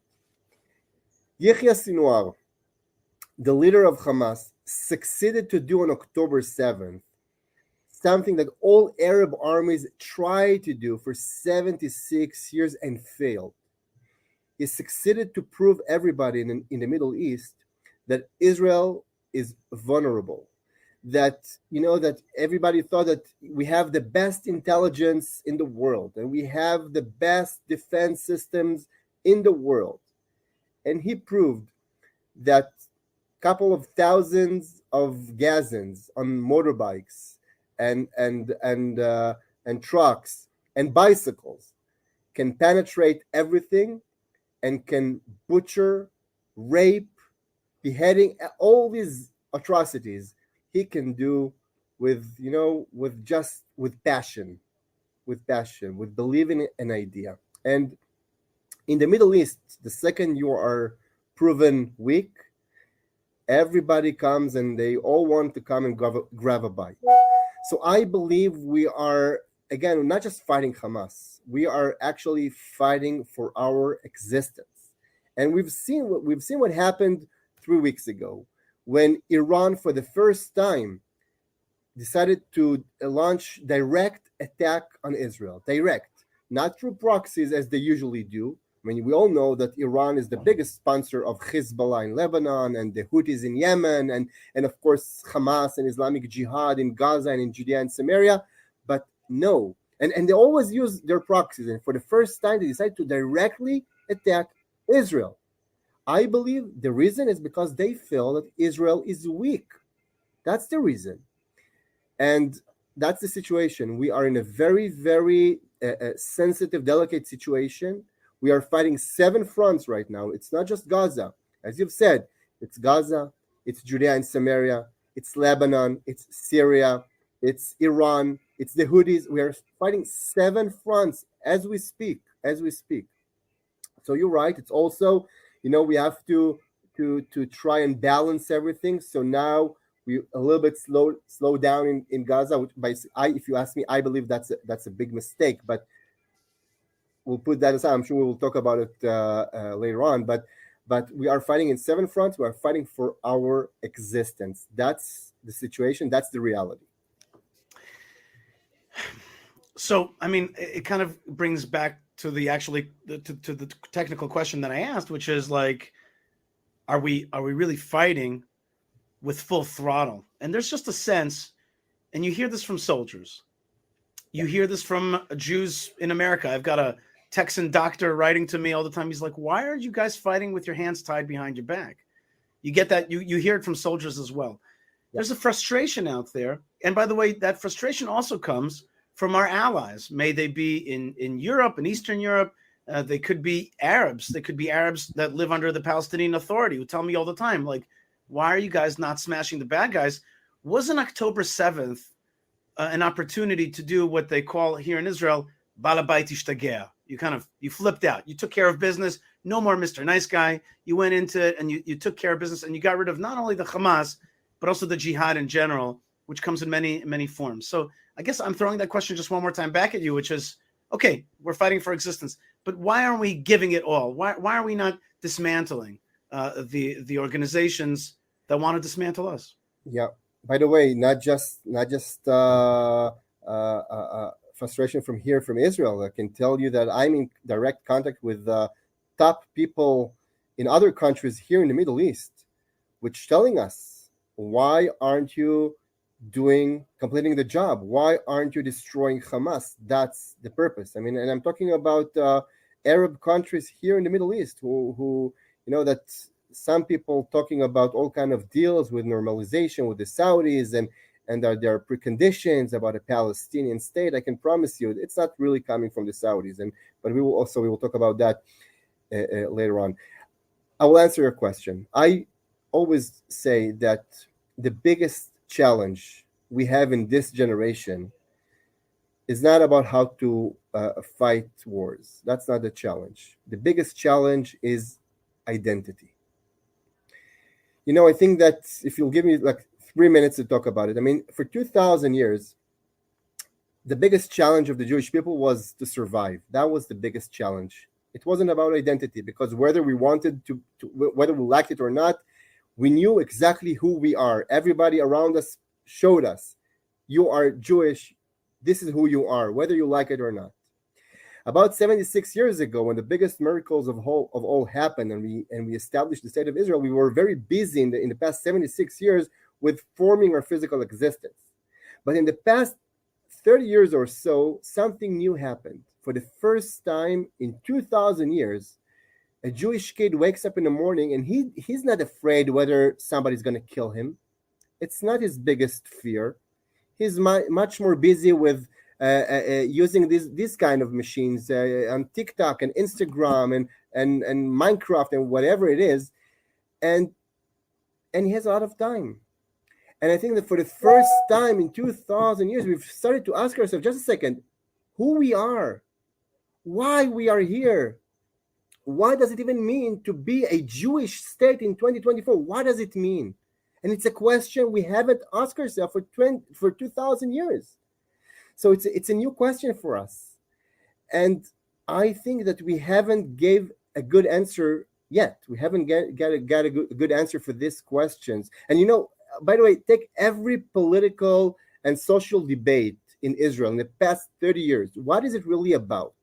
Yahya Sinwar, the leader of Hamas, succeeded to do on October 7th something that all Arab armies tried to do for 76 years and failed. He succeeded to prove everybody in the Middle East that Israel is vulnerable, that everybody thought that we have the best intelligence in the world and we have the best defense systems in the world. And he proved that couple of thousands of Gazans on motorbikes and trucks and bicycles can penetrate everything and can butcher, rape, beheading, all these atrocities he can do with passion, with believing in an idea. And in the Middle East, the second you are proven weak, everybody comes and they all want to come and grab a bite. So I believe we are, again, not just fighting Hamas. We are actually fighting for our existence. And we've seen what happened 3 weeks ago when Iran, for the first time, decided to launch direct attack on Israel. Direct, not through proxies as they usually do. I mean, we all know that Iran is the biggest sponsor of Hezbollah in Lebanon and the Houthis in Yemen and of course Hamas and Islamic Jihad in Gaza and in Judea and Samaria. But no, and they always use their proxies. And for the first time, they decided to directly attack Israel. I believe the reason is because they feel that Israel is weak. That's the reason. And that's the situation. We are in a very, very sensitive, delicate situation. We are fighting 7 fronts right now. It's not just Gaza. As you've said, it's Gaza, it's Judea and Samaria, it's Lebanon, it's Syria, it's Iran, it's the Houthis. We are fighting 7 fronts as we speak. So you're right. It's also, we have to try and balance everything. So now we a little bit slow down in Gaza. Which if you ask me, I believe that's a big mistake. But we'll put that aside. I'm sure we will talk about it later on. But we are fighting in 7 fronts. We are fighting for our existence. That's the situation. That's the reality. So, I mean, it kind of brings back to the to the technical question that I asked, which is like, are we really fighting with full throttle? And there's just a sense, and you hear this from soldiers, you hear this from Jews in America. I've got a Texan doctor writing to me all the time. He's like, why are you guys fighting with your hands tied behind your back? You get that. You hear it from soldiers as well. There's a frustration out there. And by the way, that frustration also comes from our allies. May they be in Europe and Eastern Europe. They could be Arabs. They could be Arabs that live under the Palestinian Authority who tell me all the time, like, why are you guys not smashing the bad guys? Wasn't October 7th an opportunity to do what they call here in Israel, balabait ishtageh? You flipped out. You took care of business. No more Mr. Nice Guy. You went into it and you took care of business, and you got rid of not only the Hamas, but also the jihad in general, which comes in many forms. So I guess I'm throwing that question just one more time back at you, which is, okay, we're fighting for existence, but why aren't we giving it all? Why are we not dismantling the organizations that want to dismantle us? Yeah. By the way, not just frustration from Israel. I can tell you that I'm in direct contact with top people in other countries here in the Middle East, which telling us, why aren't you completing the job? Why aren't you destroying Hamas? That's the purpose. I mean, and I'm talking about Arab countries here in the Middle East who that some people talking about all kind of deals with normalization with the Saudis and there are preconditions about a Palestinian state. I can promise you it's not really coming from the Saudis. But we will talk about that later on. I will answer your question. I always say that the biggest challenge we have in this generation is not about how to fight wars. That's not the challenge. The biggest challenge is identity. I think that if you'll give me like 3 minutes to talk about it, I mean, for 2,000 years, the biggest challenge of the Jewish people was to survive. That was the biggest challenge. It wasn't about identity, because whether we wanted to whether we liked it or not, we knew exactly who we are. Everybody around us showed us, you are Jewish. This is who you are, whether you like it or not. About 76 years ago, when the biggest miracles of all happened, and we established the state of Israel, we were very busy in the past 76 years with forming our physical existence. But in the past 30 years or so, something new happened. For the first time in 2,000 years, a Jewish kid wakes up in the morning and he's not afraid whether somebody's going to kill him. It's not his biggest fear. He's much more busy with using these kind of machines on TikTok and Instagram and Minecraft and whatever it is, and he has a lot of time. And I think that for the first time in 2,000 years, we've started to ask ourselves, just a second, who we are, why we are here. What does it even mean to be a Jewish state in 2024? What does it mean? And it's a question we haven't asked ourselves for 2,000 years. So it's a new question for us. And I think that we haven't gave a good answer yet. We haven't got a good answer for these questions. And by the way, take every political and social debate in Israel in the past 30 years. What is it really about?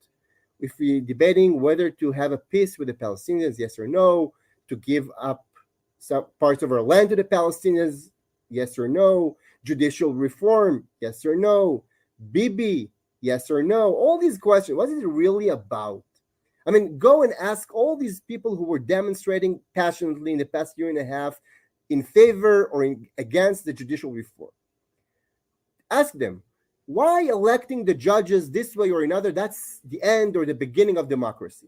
If we're debating whether to have a peace with the Palestinians, yes or no, to give up some parts of our land to the Palestinians, yes or no, judicial reform, yes or no, Bibi, yes or no, all these questions, what is it really about? I mean, go and ask all these people who were demonstrating passionately in the past year and a half in favor or against the judicial reform. Ask them, why electing the judges this way or another, that's the end or the beginning of democracy?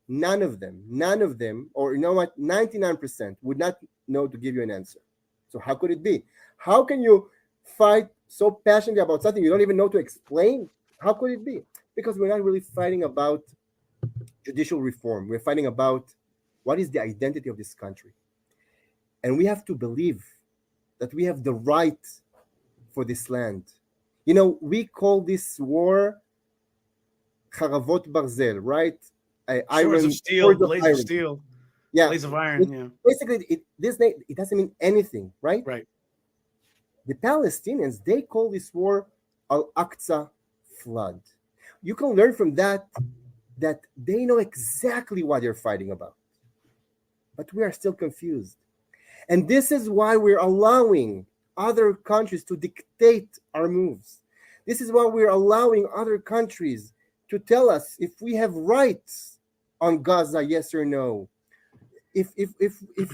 None of them, or 99% would not know to give you an answer. So how could it be? How can you fight so passionately about something you don't even know to explain? How could it be? Because we're not really fighting about judicial reform. We're fighting about what is the identity of this country. And we have to believe that we have the right for this land. You know, we call this war Charavot Barzel, right? Swords of steel, blades of steel, yeah, blades of iron. Basically, it doesn't mean anything, right? Right. The Palestinians, they call this war Al-Aqsa flood. You can learn from that they know exactly what they're fighting about. But we are still confused. And this is why we're allowing other countries to dictate our moves. This is why we're allowing other countries to tell us if we have rights on Gaza, yes or no. If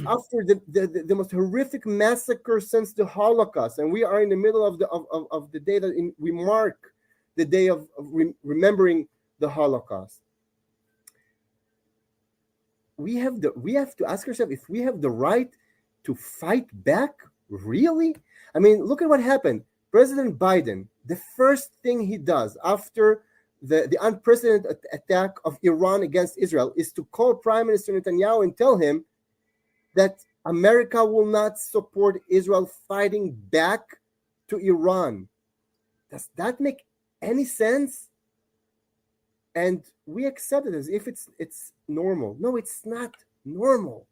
after the most horrific massacre since the Holocaust, and we are in the middle of the day that we mark the day of remembering the Holocaust, we have to ask ourselves if we have the right to fight back. Really? I mean, look at what happened. President Biden, the first thing he does after the unprecedented attack of Iran against Israel is to call Prime Minister Netanyahu and tell him that America will not support Israel fighting back to Iran. Does that make any sense? And we accept it as if it's normal. No, it's not normal.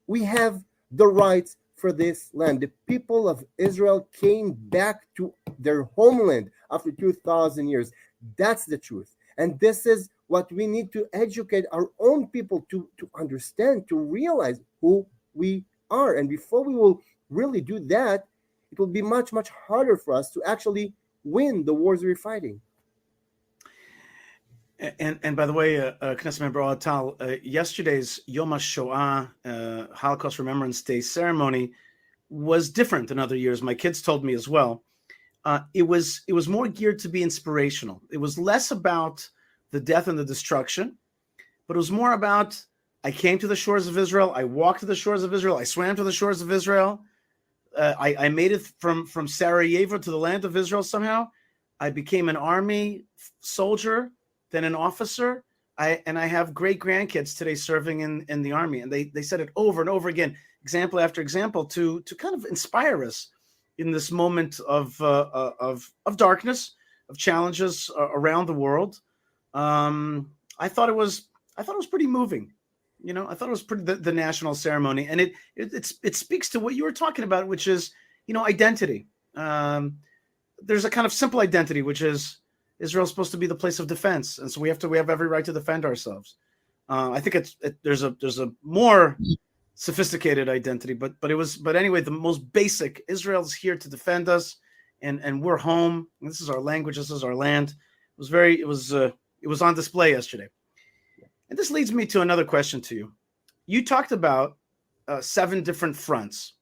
We have the rights for this land. The people of Israel came back to their homeland after 2,000 years. That's the truth. And this is what we need to educate our own people to understand, to realize who we are. And before we will really do that, it will be much, much harder for us to actually win the wars we're fighting. And by the way, Knesset Member Ohad Tal, yesterday's Yom HaShoah, Holocaust Remembrance Day ceremony was different than other years. My kids told me as well. It was more geared to be inspirational. It was less about the death and the destruction, but it was more about, I came to the shores of Israel, I walked to the shores of Israel, I swam to the shores of Israel, I made it from Sarajevo to the land of Israel somehow. I became an army soldier, then an officer. I have great grandkids today serving in the army, and they said it over and over again, example after example, to kind of inspire us in this moment of darkness, of challenges around the world. I thought it was pretty moving. You know, I thought it was pretty the national ceremony, and it speaks to what you were talking about, which is, you know, identity. There's a kind of simple identity, which is Israel's supposed to be the place of defense, and so we have every right to defend ourselves. I think there's a more sophisticated identity, but anyway, the most basic, Israel's here to defend us, and we're home. This is our language. This is our land. It was on display yesterday. And this leads me to another question to you. You talked about 7 different fronts.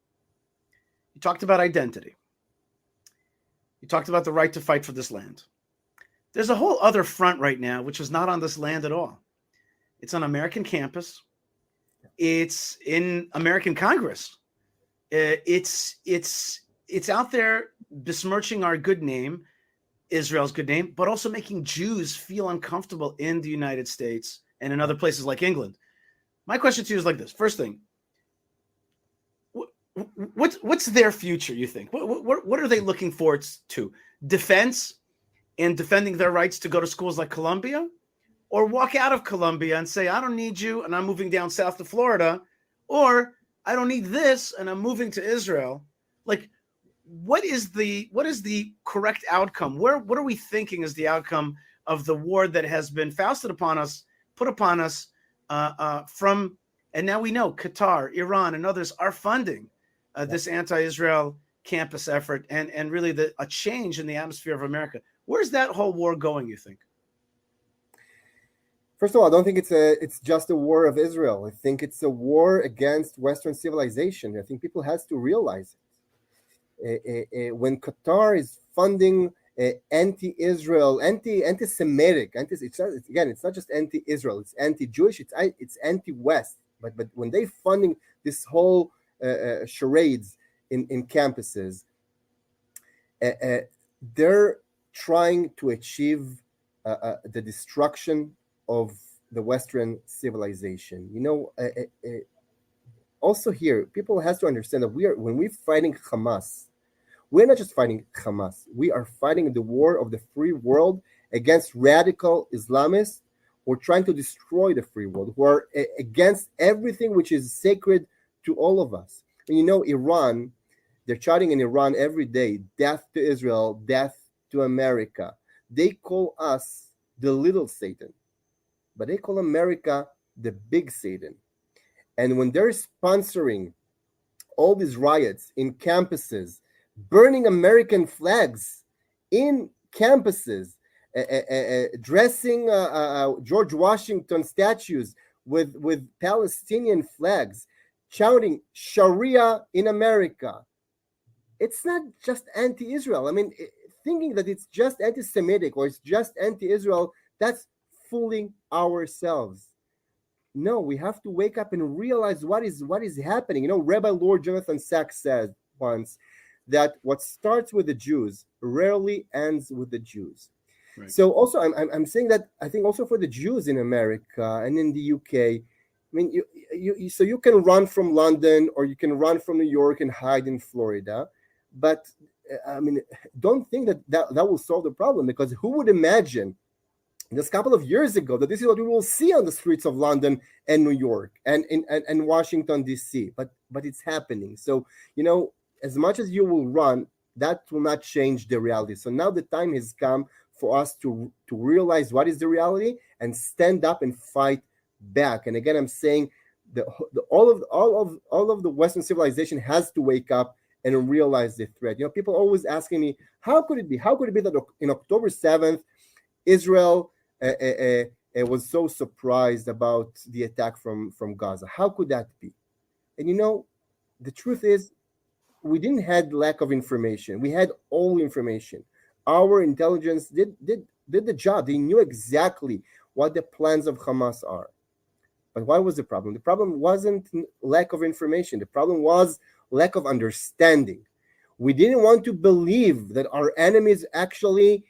You talked about identity. You talked about the right to fight for this land. There's a whole other front right now, which is not on this land at all. It's on American campus. It's in American Congress. It's out there besmirching our good name, Israel's good name, but also making Jews feel uncomfortable in the United States and in other places like England. My question to you is like this. First thing, what's their future, you think? What are they looking forward to? Defense and defending their rights to go to schools like Columbia? Or walk out of Columbia and say, I don't need you, and I'm moving down south to Florida, or I don't need this, and I'm moving to Israel? Like, what is the correct outcome? What are we thinking is the outcome of the war that has been put upon us from, and now we know Qatar, Iran, and others are funding this anti-Israel campus effort, and really a change in the atmosphere of America. Where's that whole war going, you think? First of all, I don't think it's just a war of Israel. I think it's a war against Western civilization. I think people has to realize it. When Qatar is funding anti-Israel, anti-Semitic, it's not just anti-Israel. It's anti-Jewish. It's anti-West. But when they funding this whole charades in campuses, they're trying to achieve the destruction of the Western civilization. Also here, people has to understand that when we're fighting Hamas, we're not just fighting Hamas. We are fighting the war of the free world against radical Islamists who are trying to destroy the free world, who are against everything which is sacred to all of us. And Iran, they're shouting in Iran every day, death to Israel, death to America. They call us the little Satan, but they call America the big Satan. And when they're sponsoring all these riots in campuses, burning American flags in campuses, dressing George Washington statues with Palestinian flags, shouting Sharia in America, it's not just anti-Israel. I mean, thinking that it's just anti-Semitic or it's just anti-Israel, that's fooling ourselves. No, we have to wake up and realize what is happening. Rabbi Lord Jonathan Sachs said once that what starts with the Jews rarely ends with the Jews. Right. So also, I'm saying that I think also for the Jews in America and in the UK, I mean, you can run from London or you can run from New York and hide in Florida, but I mean, don't think that will solve the problem, because who would imagine just a couple of years ago that this is what we will see on the streets of London and New York and Washington, D.C. But it's happening. So, as much as you will run, that will not change the reality. So now the time has come for us to realize what is the reality and stand up and fight back. And again, I'm saying all of the Western civilization has to wake up and realize the threat. People always asking me, how could it be? How could it be that in October 7th, Israel was so surprised about the attack from Gaza? How could that be? And the truth is, we didn't have lack of information. We had all information. Our intelligence did the job. They knew exactly what the plans of Hamas are. But what was the problem? The problem wasn't lack of information. The problem was lack of understanding. We didn't want to believe that our enemies actually,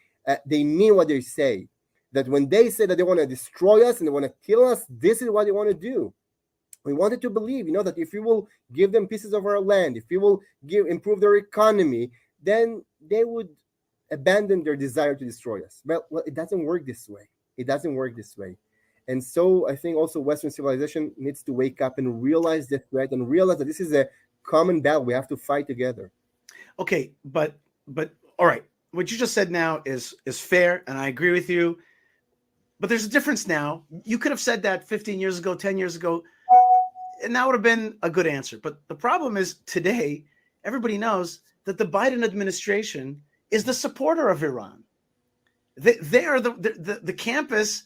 they mean what they say. That when they say that they want to destroy us and they want to kill us, this is what they want to do. We wanted to believe, that if we will give them pieces of our land, if we will improve their economy, then they would abandon their desire to destroy us. Well, it doesn't work this way. It doesn't work this way. And so I think also Western civilization needs to wake up and realize the threat and realize that this is a common battle. We have to fight together. Okay, but all right. What you just said now is fair, and I agree with you. But there's a difference now. You could have said that 15 years ago, 10 years ago, and that would have been a good answer. But the problem is today, everybody knows that the Biden administration is the supporter of Iran. They are the campus,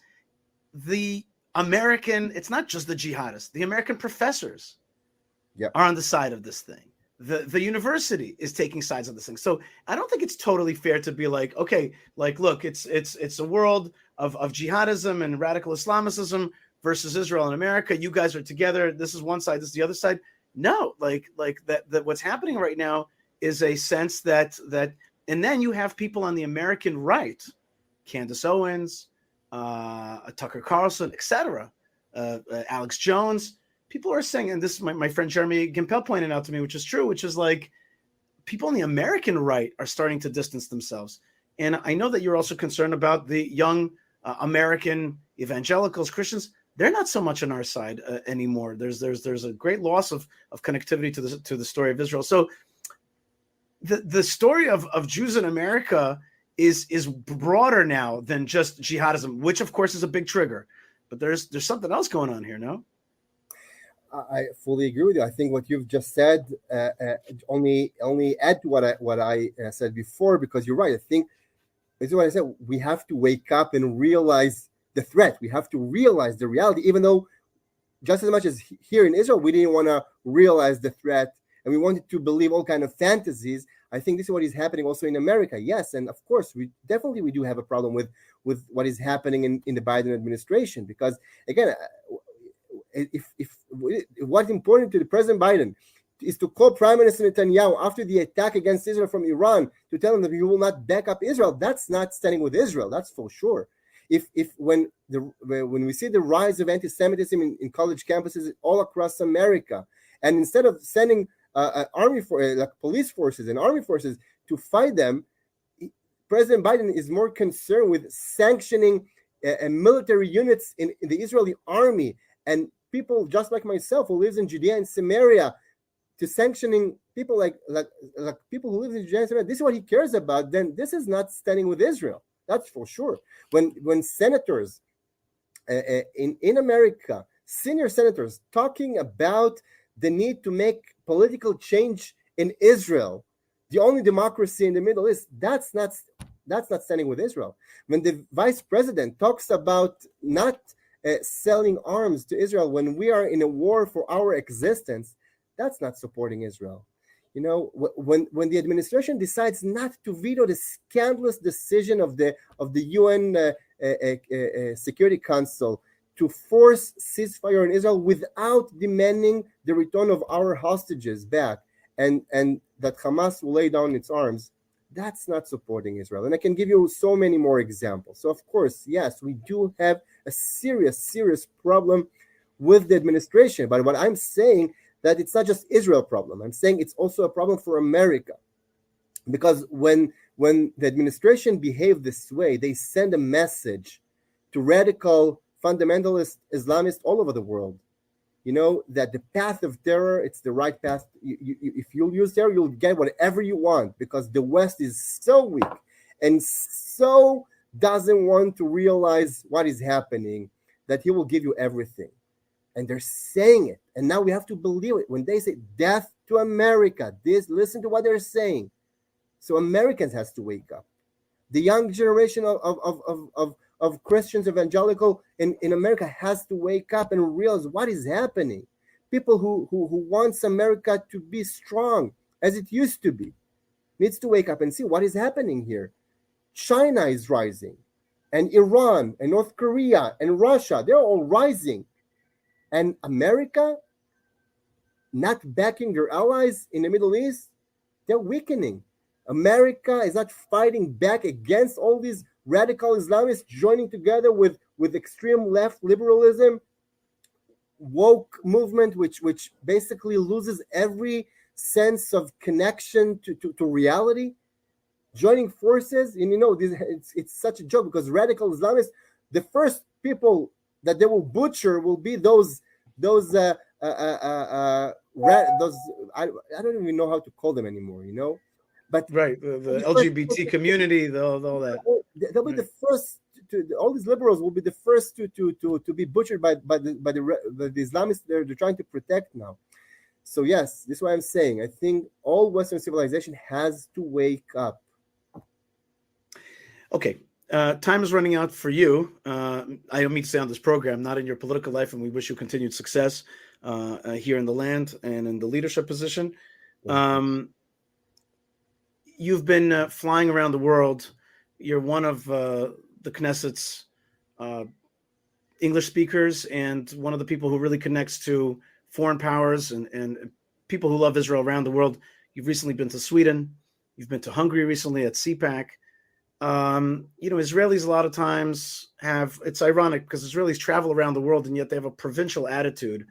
the American, it's not just the jihadists, the American professors are on the side of this thing. The university is taking sides on this thing. So I don't think it's totally fair to be like, okay, like, look, it's a world of jihadism and radical Islamicism versus Israel and America. You guys are together. This is one side, this is the other side. No, like that what's happening right now is a sense that and then you have people on the American right, Candace Owens, Tucker Carlson, etc., Alex Jones. People are saying, and this is my friend Jeremy Gimpel pointed out to me, which is true, which is like people on the American right are starting to distance themselves. And I know that you're also concerned about the young American evangelicals, Christians. They're not so much on our side anymore. There's a great loss of connectivity to the story of Israel. So the story of Jews in America is broader now than just jihadism, which of course is a big trigger. But there's something else going on here, no? I fully agree with you. I think what you've just said only add to what I said before, because you're right. I think this is what I said. We have to wake up and realize the threat. We have to realize the reality, even though just as much as here in Israel, we didn't want to realize the threat and we wanted to believe all kind of fantasies. I think this is what is happening also in America. Yes, and of course, we do have a problem with what is happening in the Biden administration, because again, if what's important to the President Biden is to call Prime Minister Netanyahu after the attack against Israel from Iran to tell him that he will not back up Israel, that's not standing with Israel. That's for sure. If when we see the rise of anti-Semitism in college campuses all across America, and instead of sending police forces and army forces to fight them, President Biden is more concerned with sanctioning military units in the Israeli army and people just like myself who lives in Judea and Samaria, to sanctioning people like people who live in Judea and Samaria. This is what he cares about. Then this is not standing with Israel. That's for sure. When senators in America, senior senators, talking about the need to make political change in Israel, the only democracy in the Middle East, that's not standing with Israel. When the vice president talks about not selling arms to Israel when we are in a war for our existence, that's not supporting Israel. You know, when the administration decides not to veto the scandalous decision of the UN Security Council to force ceasefire in Israel without demanding the return of our hostages back, and that Hamas will lay down its arms, that's not supporting Israel. And I can give you so many more examples. So of course, yes, we do have a serious problem with the administration. But what I'm saying, that it's not just Israel problem. I'm saying it's also a problem for America. Because when the administration behave this way, they send a message to radical fundamentalist Islamists all over the world. You know, that the path of terror, it's the right path. If you'll use terror, you'll get whatever you want, because the West is so weak and so doesn't want to realize what is happening that he will give you everything. And they're saying it. And now we have to believe it. When they say death to America, listen to what they're saying. So Americans has to wake up. The young generation of Christians, evangelical in America has to wake up and realize what is happening. People who wants America to be strong as it used to be needs to wake up and see what is happening here. China is rising, and Iran and North Korea and Russia, they're all rising. And America not backing their allies in the Middle East, they're weakening. America is not fighting back against all these radical Islamists joining together with extreme left liberalism, woke movement, which basically loses every sense of connection to reality, joining forces. And you know, it's such a joke, because radical Islamists, the first people that they will butcher will be those I don't even know how to call them anymore, you know. But right, the LGBT community, all that. They'll be the first. All these liberals will be the first to be butchered by the Islamists they're trying to protect now. So yes, this is what I'm saying. I think all Western civilization has to wake up. Okay, time is running out for you. I don't mean to say on this program, not in your political life, and we wish you continued success here in the land and in the leadership position. You've been flying around the world. You're one of the Knesset's English speakers and one of the people who really connects to foreign powers and people who love Israel around the world. You've recently been to Sweden. You've been to Hungary recently at CPAC. You know, Israelis a lot of times it's ironic because Israelis travel around the world and yet they have a provincial attitude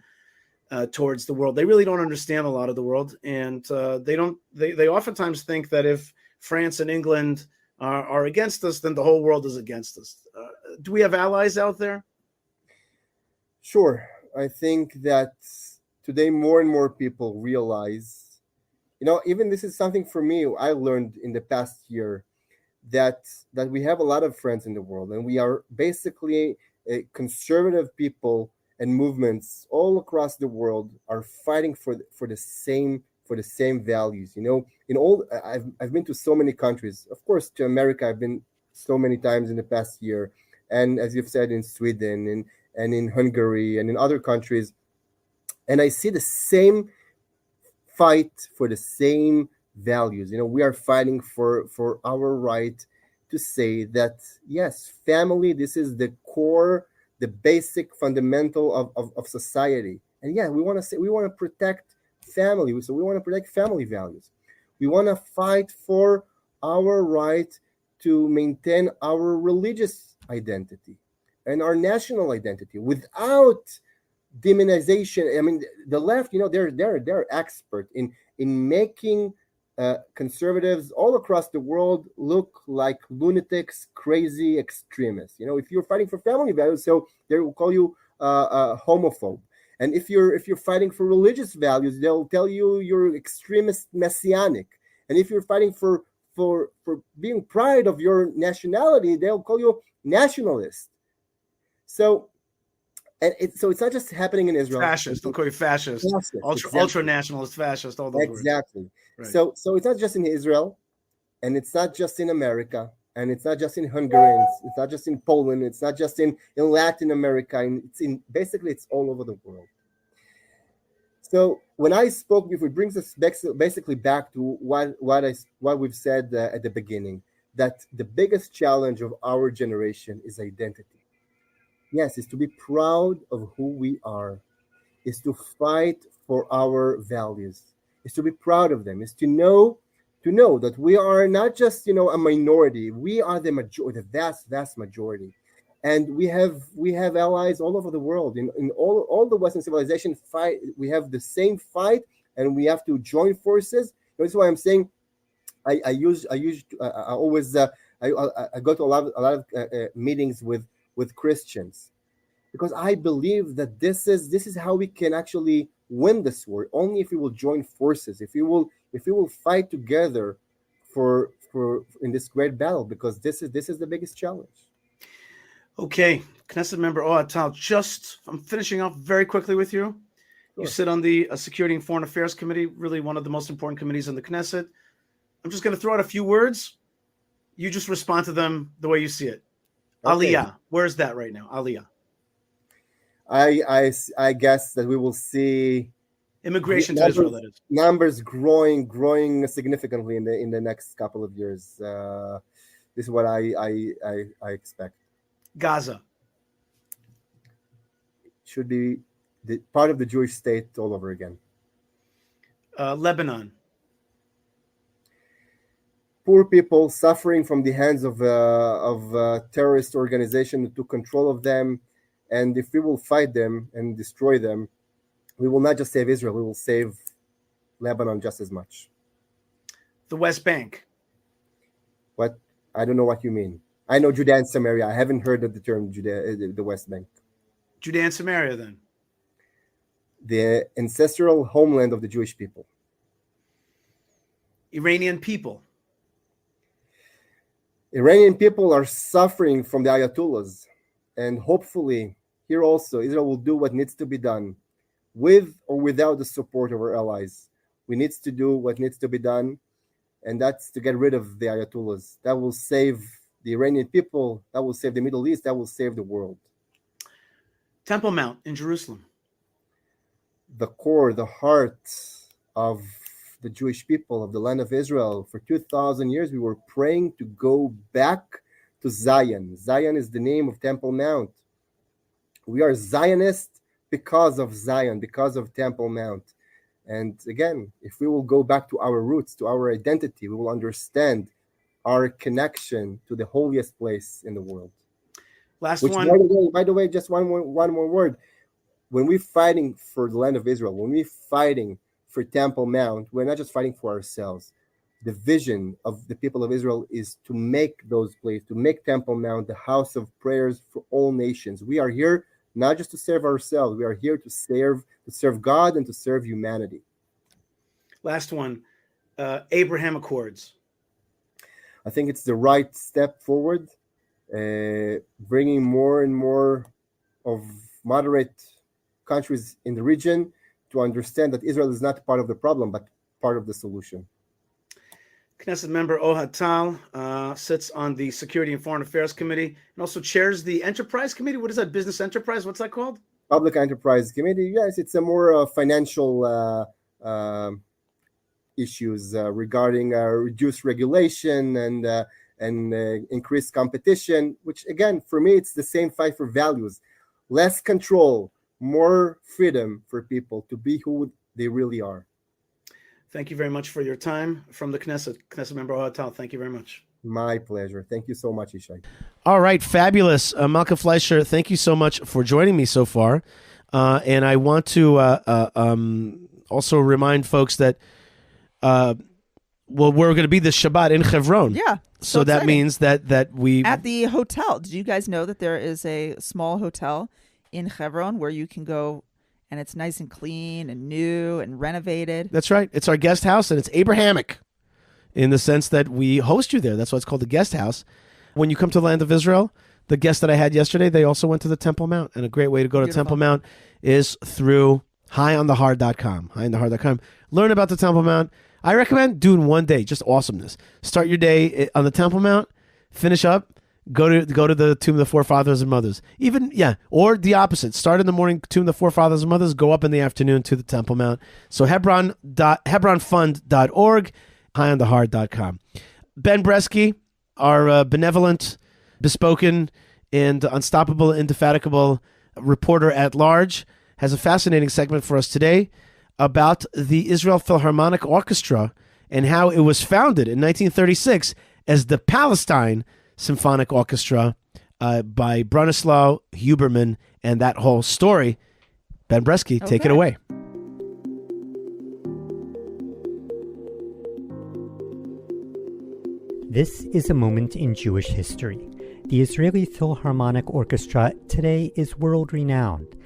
towards the world. They really don't understand a lot of the world, and they oftentimes think that if France and England are against us, then the whole world is against us. Do we have allies out there? Sure. I think that today more and more people realize, you know, even this is something for me I learned in the past year, that we have a lot of friends in the world, and we are basically conservative people and movements all across the world are fighting for the same values. You know, I've been to so many countries. Of course, to America, I've been so many times in the past year, and as you've said, in Sweden and in Hungary and in other countries, and I see the same fight for the same values. You know, we are fighting for our right to say that yes, family, this is the core, the basic fundamental of society. And yeah, we want to protect family. So we want to protect family values. We want to fight for our right to maintain our religious identity and our national identity without demonization. I mean, the left, they're expert in making conservatives all across the world look like lunatics, crazy extremists. If you're fighting for family values, so they will call you a homophobe. And if you're fighting for religious values, they'll tell you you're extremist messianic. And if you're fighting for being proud of your nationality, they'll call you nationalist. So it's not just happening in Israel. Fascist. They'll call you fascist. Ultra nationalist, fascist. All those exactly. Words. Right. So it's not just in Israel, and it's not just in America, and it's not just in Hungary, and it's not just in Poland, it's not just in Latin America, and it's all over the world. So when I spoke before, it brings us basically back to what we've said at the beginning, that the biggest challenge of our generation is identity. Yes, it's to be proud of who we are, is to fight for our values, is to be proud of them, is to know that we are not just a minority, we are the majority, the vast majority. And we have allies all over the world. In all the Western civilization fight, we have the same fight, and we have to join forces. That's why I'm saying I always go to a lot of meetings with Christians, because I believe that this is how we can actually win this war. Only if we will join forces, if we will fight together for in this great battle, because this is the biggest challenge. Okay, Knesset Member Ohad Tal, I'm finishing off very quickly with you. Sure. You sit on the Security and Foreign Affairs Committee, really one of the most important committees in the Knesset. I'm just going to throw out a few words. You just respond to them the way you see it. Okay. Aliyah, where's that right now? Aliyah. I guess that we will see immigration to Israel. That is numbers growing significantly in the next couple of years. This is what I expect. Gaza should be the part of the Jewish state all over again. Lebanon. Poor people suffering from the hands of terrorist organization who took control of them. And if we will fight them and destroy them, we will not just save Israel, we will save Lebanon just as much. The West Bank. What? I don't know what you mean. I know Judea and Samaria. I haven't heard of the term the West Bank. Judea and Samaria, then? The ancestral homeland of the Jewish people. Iranian people. Iranian people are suffering from the Ayatollahs. And hopefully, here also, Israel will do what needs to be done, with or without the support of our allies. We need to do what needs to be done, and that's to get rid of the Ayatollahs. That will save the Iranian people, that will save the Middle East, that will save the world. Temple Mount in Jerusalem. The core, the heart of the Jewish people, of the land of Israel. For 2,000 years, we were praying to go back to Zion. Zion is the name of Temple Mount. We are Zionists because of Zion, because of Temple Mount. And again, if we will go back to our roots, to our identity, we will understand our connection to the holiest place in the world. Last one. By the way, just one more word. When we're fighting for the land of Israel, when we're fighting for Temple Mount, we're not just fighting for ourselves. The vision of the people of Israel is to make those places, to make Temple Mount the house of prayers for all nations. We are here not just to serve ourselves. We are here to serve God and to serve humanity. Last one, Abraham Accords. I think it's the right step forward, bringing more and more of moderate countries in the region to understand that Israel is not part of the problem, but part of the solution. Knesset Member Ohad Tal sits on the Security and Foreign Affairs Committee and also chairs the Enterprise Committee. What is that? Business Enterprise? What's that called? Public Enterprise Committee. Yes, it's a more financial issues regarding reduced regulation and increased competition, which again, for me, it's the same fight for values. Less control, more freedom for people to be who they really are. Thank you very much for your time from the Knesset Member Ohad Tal. Thank you very much. My pleasure. Thank you so much, Yishai. All right, fabulous. Malkah Fleisher, thank you so much for joining me so far. And I want to also remind folks that, we're going to be this Shabbat in Hebron. Yeah. So that exciting. means that we... At the hotel. Did you guys know that there is a small hotel in Hebron where you can go and it's nice and clean and new and renovated? That's right. It's our guest house, and it's Abrahamic in the sense that we host you there. That's why it's called the guest house. When you come to the land of Israel, the guests that I had yesterday, they also went to the Temple Mount. And a great way to go to Temple Mount is through highontheheart.com. Highontheheart.com. Learn about the Temple Mount. I recommend doing one day, just awesomeness. Start your day on the Temple Mount, finish up, go to the Tomb of the Forefathers and Mothers. Or the opposite. Start in the morning, Tomb of the Forefathers and Mothers, go up in the afternoon to the Temple Mount. So hebronfund.org, highontheheart.com. Ben Bresky, our benevolent, bespoken, and unstoppable, indefatigable reporter at large, has a fascinating segment for us today about the Israel Philharmonic Orchestra and how it was founded in 1936 as the Palestine Symphonic Orchestra by Bronislaw Huberman, and that whole story. Ben Bresky, take it away. This is a moment in Jewish history. The Israeli Philharmonic Orchestra today is world-renowned.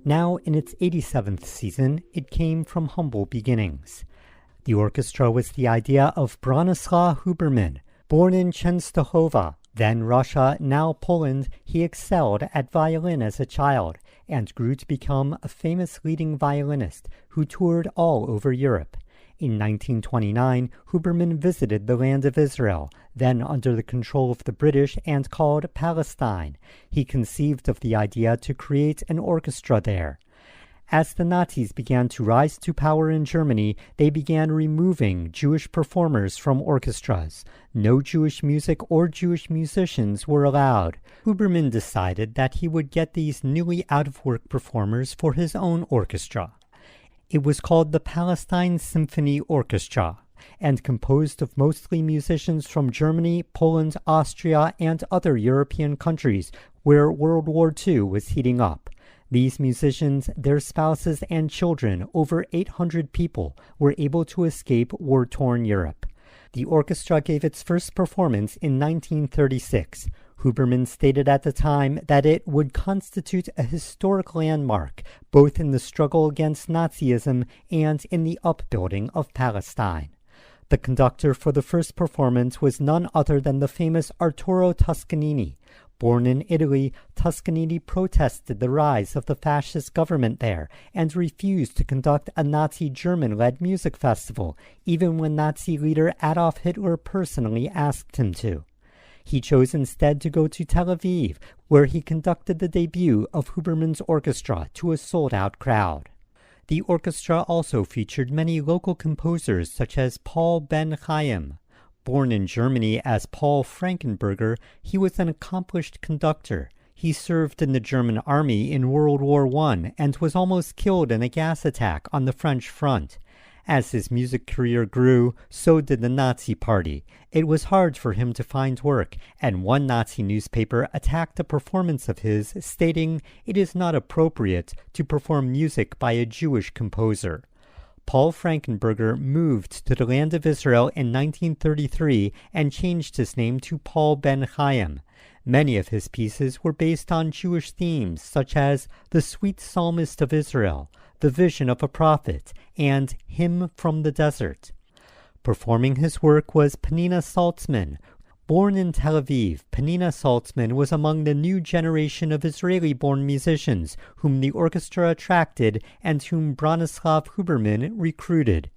Now in its 87th season, it came from humble beginnings. The orchestra was the idea of Bronislaw Huberman. Born in Częstochowa, then Russia, now Poland, he excelled at violin as a child and grew to become a famous leading violinist who toured all over Europe. In 1929, Huberman visited the land of Israel, then under the control of the British and called Palestine. He conceived of the idea to create an orchestra there. As the Nazis began to rise to power in Germany, they began removing Jewish performers from orchestras. No Jewish music or Jewish musicians were allowed. Huberman decided that he would get these newly out-of-work performers for his own orchestra. It was called the Palestine Symphony Orchestra, and composed of mostly musicians from Germany, Poland, Austria, and other European countries where World War II was heating up. These musicians, their spouses, and children, over 800 people, were able to escape war-torn Europe. The orchestra gave its first performance in 1936. Huberman stated at the time that it would constitute a historic landmark, both in the struggle against Nazism and in the upbuilding of Palestine. The conductor for the first performance was none other than the famous Arturo Toscanini. Born in Italy, Toscanini protested the rise of the fascist government there and refused to conduct a Nazi German-led music festival, even when Nazi leader Adolf Hitler personally asked him to. He chose instead to go to Tel Aviv, where he conducted the debut of Huberman's orchestra to a sold-out crowd. The orchestra also featured many local composers such as Paul Ben Chaim. Born in Germany as Paul Frankenberger, he was an accomplished conductor. He served in the German army in World War I and was almost killed in a gas attack on the French front. As his music career grew, so did the Nazi Party. It was hard for him to find work, and one Nazi newspaper attacked a performance of his, stating, "It is not appropriate to perform music by a Jewish composer." Paul Frankenberger moved to the land of Israel in 1933 and changed his name to Paul Ben Chaim. Many of his pieces were based on Jewish themes, such as The Sweet Psalmist of Israel, The Vision of a Prophet, and Hymn from the Desert. Performing his work was Penina Saltzman. Born in Tel Aviv, Penina Saltzman was among the new generation of Israeli-born musicians whom the orchestra attracted and whom Bronislaw Huberman recruited.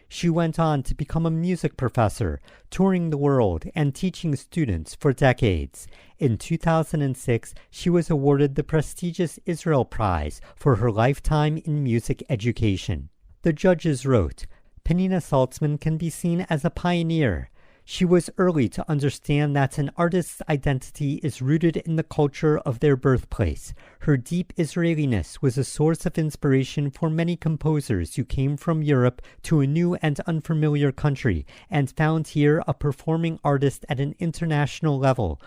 She went on to become a music professor, touring the world and teaching students for decades. In 2006, she was awarded the prestigious Israel Prize for her lifetime in music education. The judges wrote, "Penina Saltzman can be seen as a pioneer. She was early to understand that an artist's identity is rooted in the culture of their birthplace. Her deep Israeliness was a source of inspiration for many composers who came from Europe to a new and unfamiliar country and found here a performing artist at an international level.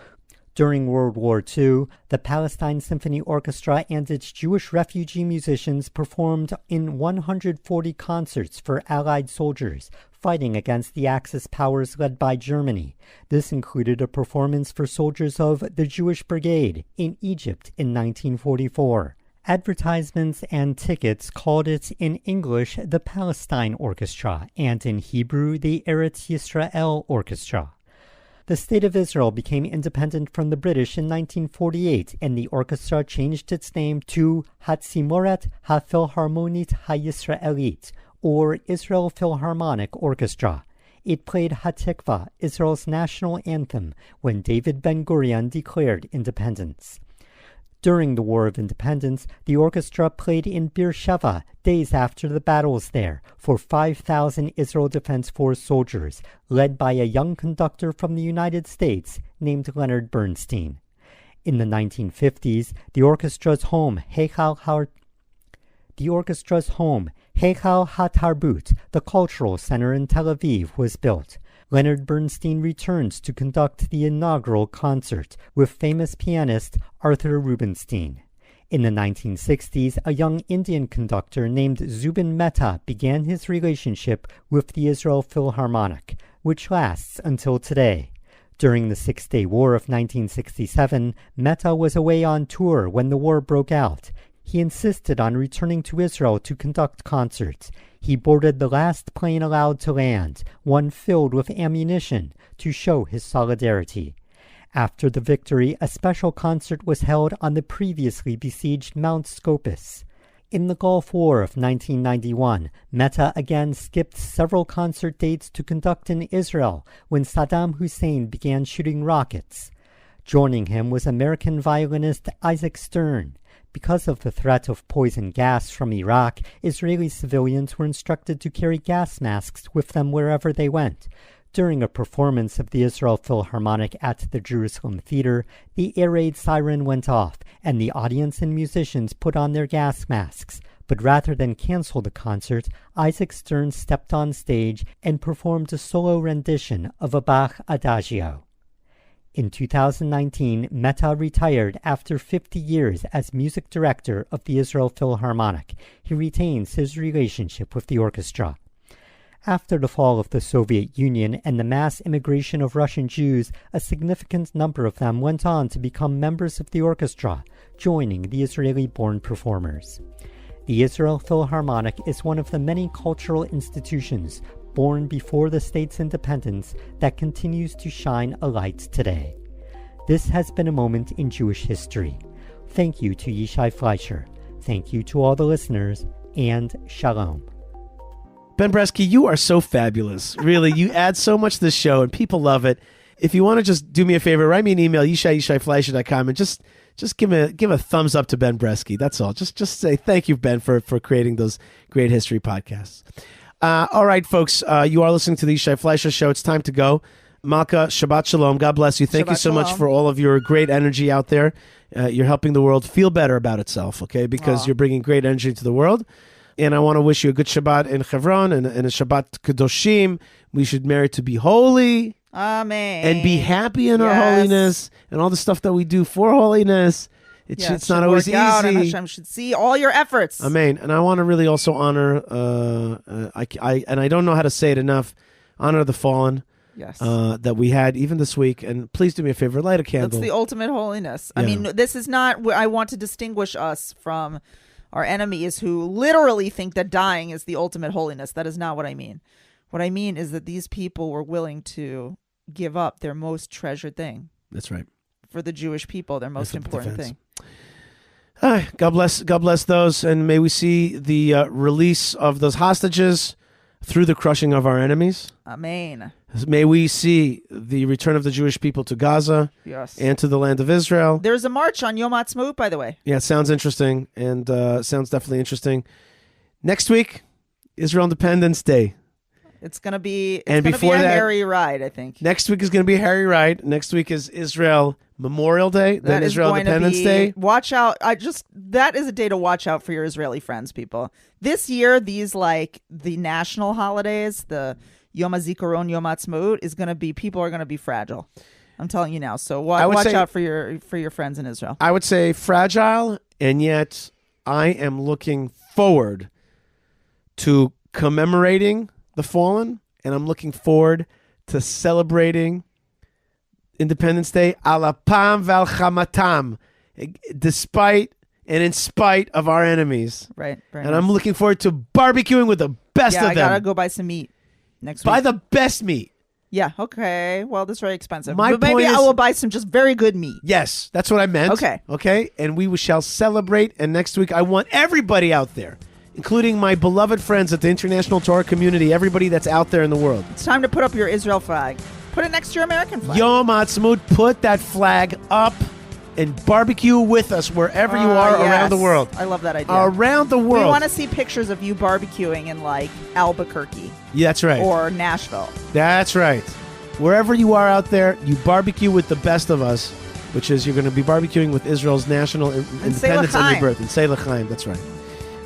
During World War II, the Palestine Symphony Orchestra and its Jewish refugee musicians performed in 140 concerts for Allied soldiers fighting against the Axis powers led by Germany. This included a performance for soldiers of the Jewish Brigade in Egypt in 1944. Advertisements and tickets called it in English the Palestine Orchestra and in Hebrew the Eretz Yisrael Orchestra. The State of Israel became independent from the British in 1948, and the orchestra changed its name to Hatzimoret HaPhilharmonit HaYisraelit, or Israel Philharmonic Orchestra. It played Hatikva, Israel's national anthem, when David Ben-Gurion declared independence. During the War of Independence, the orchestra played in Beersheva days after the battles there for 5,000 Israel Defense Force soldiers, led by a young conductor from the United States named Leonard Bernstein. In the 1950s, the orchestra's home, Heichal HaTarbut, the cultural center in Tel Aviv, was built. Leonard Bernstein returns to conduct the inaugural concert with famous pianist Arthur Rubinstein. In the 1960s, a young Indian conductor named Zubin Mehta began his relationship with the Israel Philharmonic, which lasts until today. During the Six-Day War of 1967, Mehta was away on tour when the war broke out. He insisted on returning to Israel to conduct concerts. He boarded the last plane allowed to land, one filled with ammunition, to show his solidarity. After the victory, a special concert was held on the previously besieged Mount Scopus. In the Gulf War of 1991, Mehta again skipped several concert dates to conduct in Israel when Saddam Hussein began shooting rockets. Joining him was American violinist Isaac Stern. Because of the threat of poison gas from Iraq, Israeli civilians were instructed to carry gas masks with them wherever they went. During a performance of the Israel Philharmonic at the Jerusalem Theater, the air raid siren went off, and the audience and musicians put on their gas masks. But rather than cancel the concert, Isaac Stern stepped on stage and performed a solo rendition of a Bach Adagio. In 2019, Mehta retired after 50 years as music director of the Israel Philharmonic. He retains his relationship with the orchestra. After the fall of the Soviet Union and the mass immigration of Russian Jews, a significant number of them went on to become members of the orchestra, joining the Israeli-born performers. The Israel Philharmonic is one of the many cultural institutions born before the state's independence that continues to shine a light today. This has been a moment in Jewish history. Thank you to Yishai Fleisher. Thank you to all the listeners, and shalom. Ben Bresky, you are so fabulous. Really, you add so much to this show, and people love it. If you want to just do me a favor, write me an email, yishai@yishaifleisher.com, and just give a thumbs up to Ben Bresky. That's all. Just say thank you, Ben, for creating those great history podcasts. All right, folks, you are listening to the Yishai Fleisher Show. It's time to go. Malkah, Shabbat Shalom. God bless you. Thank you so much for all of your great energy out there. You're helping the world feel better about itself, okay, because you're bringing great energy to the world. And I want to wish you a good Shabbat in Hebron and a Shabbat Kedoshim. We should merit to be holy. Amen. And be happy in our holiness and all the stuff that we do for holiness. It's not always easy. And Hashem should see all your efforts. Amen. And I want to really also honor, I don't know how to say it enough, honor the fallen. Yes. That we had even this week. And please do me a favor, light a candle. That's the ultimate holiness. Yeah. I mean, this is not where I want to distinguish us from our enemies who literally think that dying is the ultimate holiness. That is not what I mean. What I mean is that these people were willing to give up their most treasured thing. That's right. For the Jewish people, their most important thing. God bless those, and may we see the release of those hostages through the crushing of our enemies. Amen. May we see the return of the Jewish people to Gaza and to the land of Israel. There's a march on Yom Ha'atzmaut, by the way. Yeah, it sounds interesting, and sounds definitely interesting. Next week, Israel Independence Day. It's gonna be And a before that- hairy ride, I think. Next week is going to be a hairy ride. Next week is Israel Memorial Day, then That is Israel going to Independence be- Day. Watch out! That is a day to watch out for your Israeli friends, people. This year, these like the national holidays, the Yom HaZikaron, Yom HaAtzmaut, people are going to be fragile. I'm telling you now. So watch out for your friends in Israel. I would say fragile, and yet I am looking forward to commemorating the fallen, and I'm looking forward to celebrating Independence Day ala pam val chamatam, despite and in spite of our enemies. Right. Very And nice. I'm looking forward to barbecuing with the best Yeah, of I gotta them. go buy some meat next week. Buy the best meat. Yeah. Okay. Well, that's very expensive. My But maybe point I is- will buy some just very good meat. Yes, that's what I meant. Okay. Okay. And we shall celebrate. And next week, I want everybody out there, including my beloved friends at the International Torah community, everybody that's out there in the world. It's time to put up your Israel flag. Put it next to your American flag. Yom Ha'atzmaut, put that flag up and barbecue with us wherever you are around the Yes. world. I love that idea. Around the world. We want to see pictures of you barbecuing in like Albuquerque Yeah, that's right. or Nashville. That's right. Wherever you are out there, you barbecue with the best of us, which is you're going to be barbecuing with Israel's national independence on your l'chaim. birth. And say l'chaim. That's right.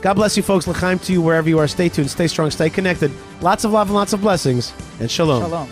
God bless you, folks. L'chaim to you wherever you are. Stay tuned, stay strong, stay connected. Lots of love and lots of blessings. And shalom. Shalom.